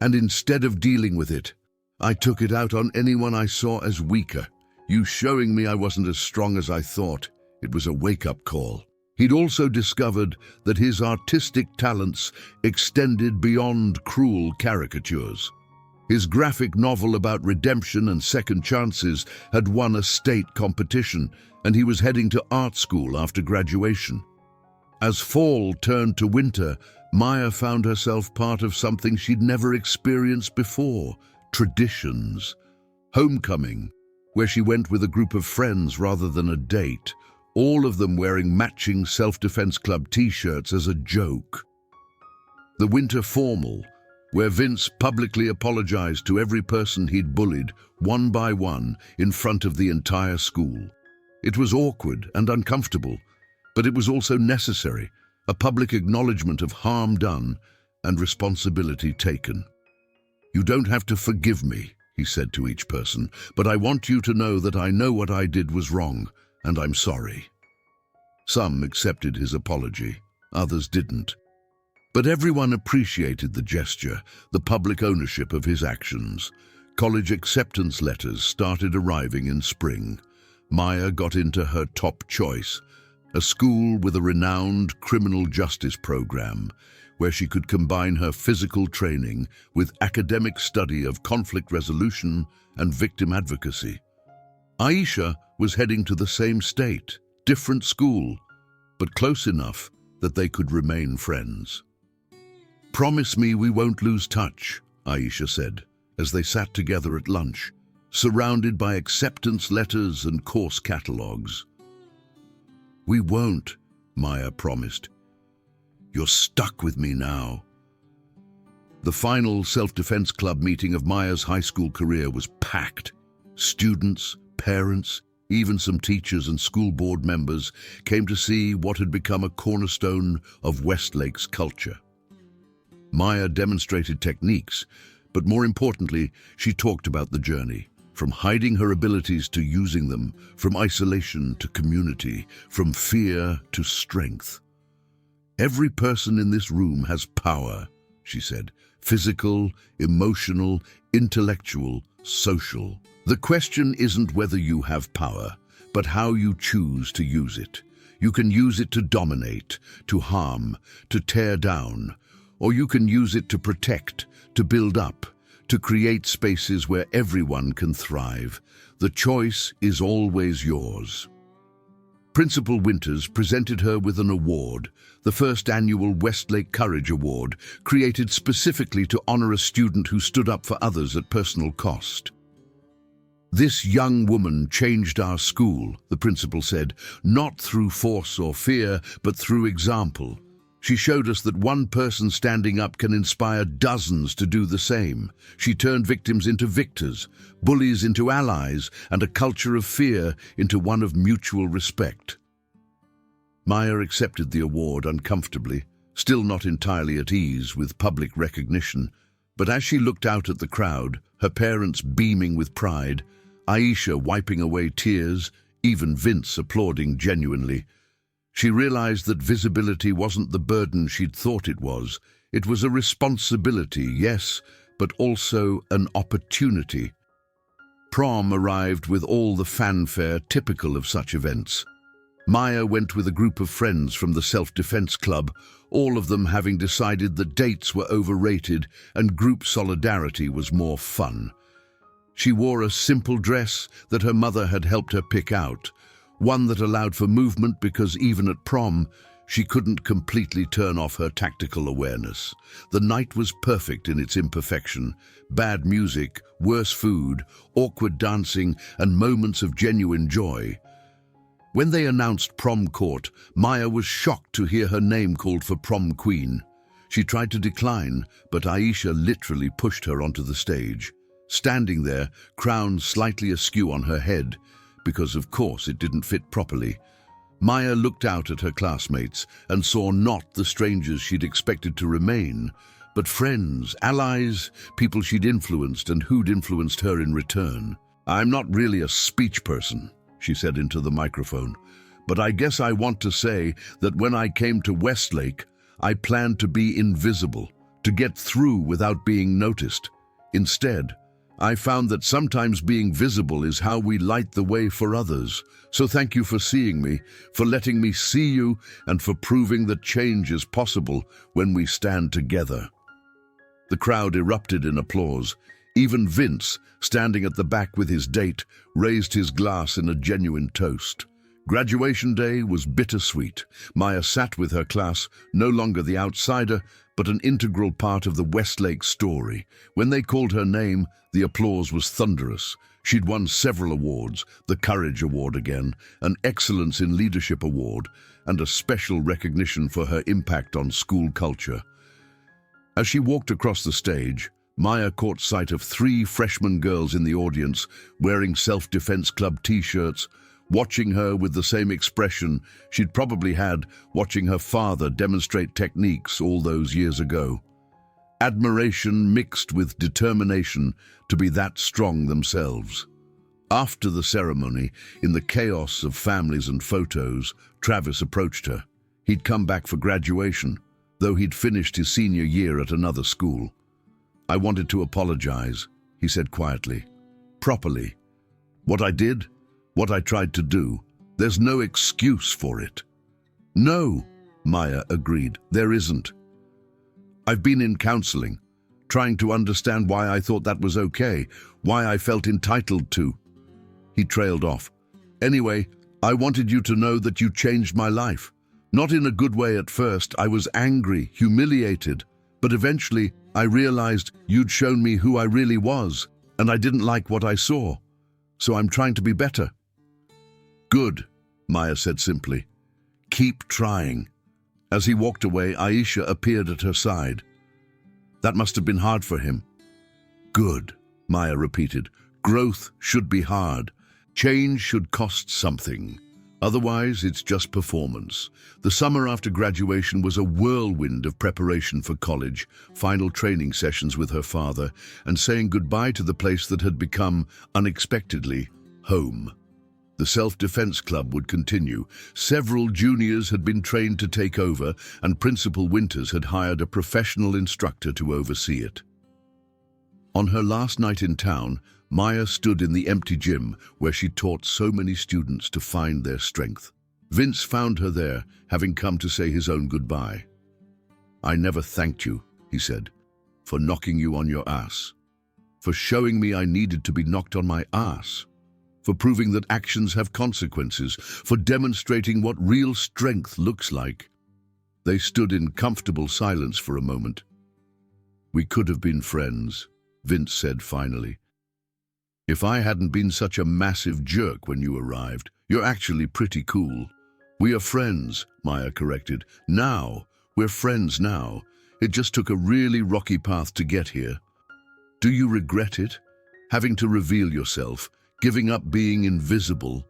Speaker 1: "And instead of dealing with it, I took it out on anyone I saw as weaker. You showing me I wasn't as strong as I thought. It was a wake-up call." He'd also discovered that his artistic talents extended beyond cruel caricatures. His graphic novel about redemption and second chances had won a state competition, and he was heading to art school after graduation. As fall turned to winter, Maya found herself part of something she'd never experienced before: traditions. Homecoming, where she went with a group of friends rather than a date, all of them wearing matching Self-Defense Club t-shirts as a joke. The winter formal, where Vince publicly apologized to every person he'd bullied, one by one, in front of the entire school. It was awkward and uncomfortable, but it was also necessary, a public acknowledgement of harm done and responsibility taken. "You don't have to forgive me," he said to each person, "but I want you to know that I know what I did was wrong, and I'm sorry." Some accepted his apology, others didn't. But everyone appreciated the gesture, the public ownership of his actions. College acceptance letters started arriving in spring. Maya got into her top choice, a school with a renowned criminal justice program, where she could combine her physical training with academic study of conflict resolution and victim advocacy. Aisha was heading to the same state, different school, but close enough that they could remain friends. "Promise me we won't lose touch," Aisha said, as they sat together at lunch, surrounded by acceptance letters and course catalogs. "We won't," Maya promised. "You're stuck with me now." The final Self-Defense Club meeting of Maya's high school career was packed. Students, parents, Even some teachers and school board members came to see what had become a cornerstone of Westlake's culture. Maya demonstrated techniques, but more importantly, she talked about the journey, from hiding her abilities to using them, from isolation to community, from fear to strength. "Every person in this room has power," she said, "physical, emotional, intellectual, social. The question isn't whether you have power, but how you choose to use it. You can use it to dominate, to harm, to tear down, or you can use it to protect, to build up, to create spaces where everyone can thrive. The choice is always yours." Principal Winters presented her with an award, the first annual Westlake Courage Award, created specifically to honor a student who stood up for others at personal cost. "This young woman changed our school," the principal said, "not through force or fear, but through example. She showed us that one person standing up can inspire dozens to do the same. She turned victims into victors, bullies into allies, and a culture of fear into one of mutual respect." Maya accepted the award uncomfortably, still not entirely at ease with public recognition. But as she looked out at the crowd, her parents beaming with pride, Aisha wiping away tears, even Vince applauding genuinely, she realized that visibility wasn't the burden she'd thought it was. It was a responsibility, yes, but also an opportunity. Prom arrived with all the fanfare typical of such events. Maya went with a group of friends from the self-defense club, all of them having decided that dates were overrated and group solidarity was more fun. She wore a simple dress that her mother had helped her pick out, one that allowed for movement because even at prom, she couldn't completely turn off her tactical awareness. The night was perfect in its imperfection. Bad music, worse food, awkward dancing, and moments of genuine joy. When they announced prom court, Maya was shocked to hear her name called for prom queen. She tried to decline, but Aisha literally pushed her onto the stage. Standing there, crown slightly askew on her head, because of course it didn't fit properly, Maya looked out at her classmates and saw not the strangers she'd expected to remain, but friends, allies, people she'd influenced and who'd influenced her in return. "I'm not really a speech person," she said into the microphone, "but I guess I want to say that when I came to Westlake, I planned to be invisible, to get through without being noticed. Instead, I found that sometimes being visible is how we light the way for others. So thank you for seeing me, for letting me see you, and for proving that change is possible when we stand together." The crowd erupted in applause. Even Vince, standing at the back with his date, raised his glass in a genuine toast. Graduation day was bittersweet. Maya sat with her class, no longer the outsider, but an integral part of the Westlake story. When they called her name, the applause was thunderous. She'd won several awards, the Courage Award again, an Excellence in Leadership Award, and a special recognition for her impact on school culture. As she walked across the stage, Maya caught sight of 3 freshman girls in the audience wearing self-defense club t-shirts, watching her with the same expression she'd probably had watching her father demonstrate techniques all those years ago. Admiration mixed with determination to be that strong themselves. After the ceremony, in the chaos of families and photos, Travis approached her. He'd come back for graduation, though he'd finished his senior year at another school. "I wanted to apologize," he said quietly. "Properly. What I did, what I tried to do, there's no excuse for it." "No," Maya agreed, "there isn't. I've been in counseling, trying to understand why I thought that was okay, why I felt entitled to." He trailed off. "Anyway, I wanted you to know that you changed my life. Not in a good way at first. I was angry, humiliated, but eventually I realized you'd shown me who I really was, and I didn't like what I saw. So I'm trying to be better." "Good," Maya said simply. "Keep trying." As he walked away, Aisha appeared at her side. "That must have been hard for him." "Good," Maya repeated. "Growth should be hard." Change should cost something. Otherwise, it's just performance. The summer after graduation was a whirlwind of preparation for college, final training sessions with her father, and saying goodbye to the place that had become, unexpectedly, home. The self-defense club would continue. Several juniors had been trained to take over, and Principal Winters had hired a professional instructor to oversee it. On her last night in town, Maya stood in the empty gym where she taught so many students to find their strength. Vince found her there, having come to say his own goodbye. "I never thanked you," he said, "for knocking you on your ass. For showing me I needed to be knocked on my ass. For proving that actions have consequences. For demonstrating what real strength looks like." They stood in comfortable silence for a moment. "We could have been friends," Vince said finally. "If I hadn't been such a massive jerk when you arrived. You're actually pretty cool." "We are friends," Maya corrected. "Now. We're friends now. It just took a really rocky path to get here." "Do you regret it? Having to reveal yourself, giving up being invisible?"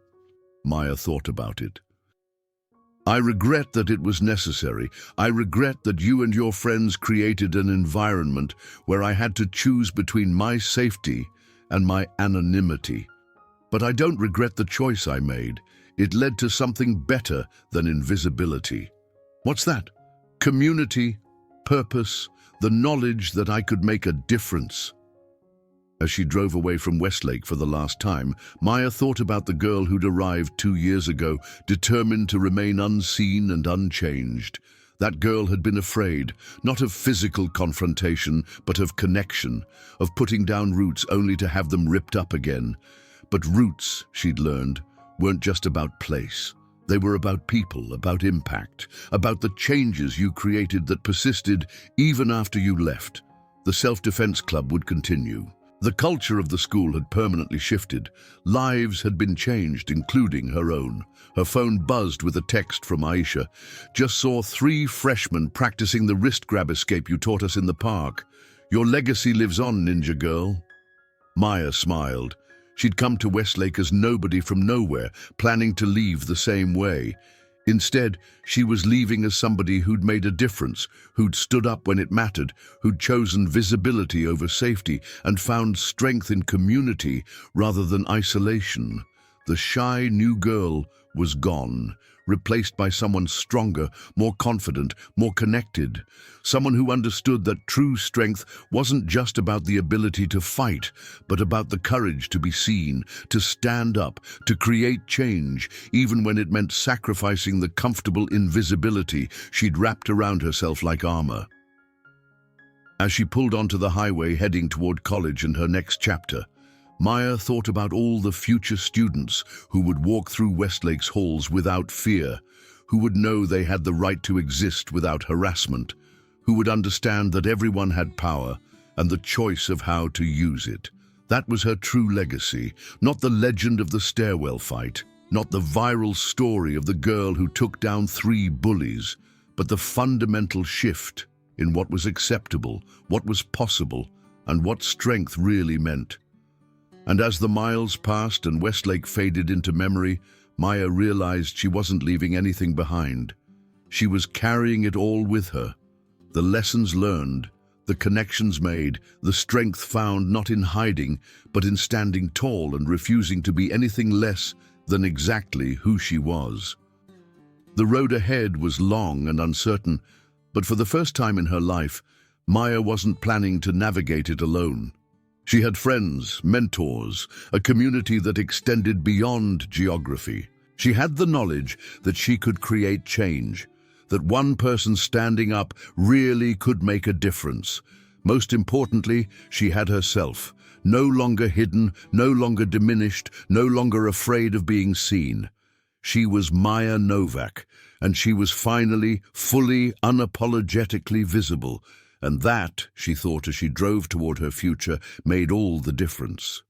Speaker 1: Maya thought about it. "I regret that it was necessary. I regret that you and your friends created an environment where I had to choose between my safety and my anonymity. But I don't regret the choice I made. It led to something better than invisibility." "What's that?" "Community, purpose, the knowledge that I could make a difference." As she drove away from Westlake for the last time, Maya thought about the girl who'd arrived 2 years ago, determined to remain unseen and unchanged. That girl had been afraid, not of physical confrontation, but of connection, of putting down roots only to have them ripped up again. But roots, she'd learned, weren't just about place. They were about people, about impact, about the changes you created that persisted even after you left. The self-defense club would continue. The culture of the school had permanently shifted. Lives had been changed, including her own. Her phone buzzed with a text from Aisha. "Just saw 3 freshmen practicing the wrist grab escape you taught us in the park. Your legacy lives on, Ninja Girl." Maya smiled. She'd come to Westlake as nobody from nowhere, planning to leave the same way. Instead, she was leaving as somebody who'd made a difference, who'd stood up when it mattered, who'd chosen visibility over safety, and found strength in community rather than isolation. The shy new girl was gone, replaced by someone stronger, more confident, more connected. Someone who understood that true strength wasn't just about the ability to fight, but about the courage to be seen, to stand up, to create change, even when it meant sacrificing the comfortable invisibility she'd wrapped around herself like armor. As she pulled onto the highway heading toward college and her next chapter, Maya thought about all the future students who would walk through Westlake's halls without fear, who would know they had the right to exist without harassment, who would understand that everyone had power and the choice of how to use it. That was her true legacy, not the legend of the stairwell fight, not the viral story of the girl who took down 3 bullies, but the fundamental shift in what was acceptable, what was possible, and what strength really meant. And as the miles passed and Westlake faded into memory, Maya realized she wasn't leaving anything behind. She was carrying it all with her. The lessons learned, the connections made, the strength found not in hiding, but in standing tall and refusing to be anything less than exactly who she was. The road ahead was long and uncertain, but for the first time in her life, Maya wasn't planning to navigate it alone. She had friends, mentors, a community that extended beyond geography. She had the knowledge that she could create change, that one person standing up really could make a difference. Most importantly, she had herself, no longer hidden, no longer diminished, no longer afraid of being seen. She was Maya Novak, and she was finally, fully, unapologetically visible. And that, she thought as she drove toward her future, made all the difference.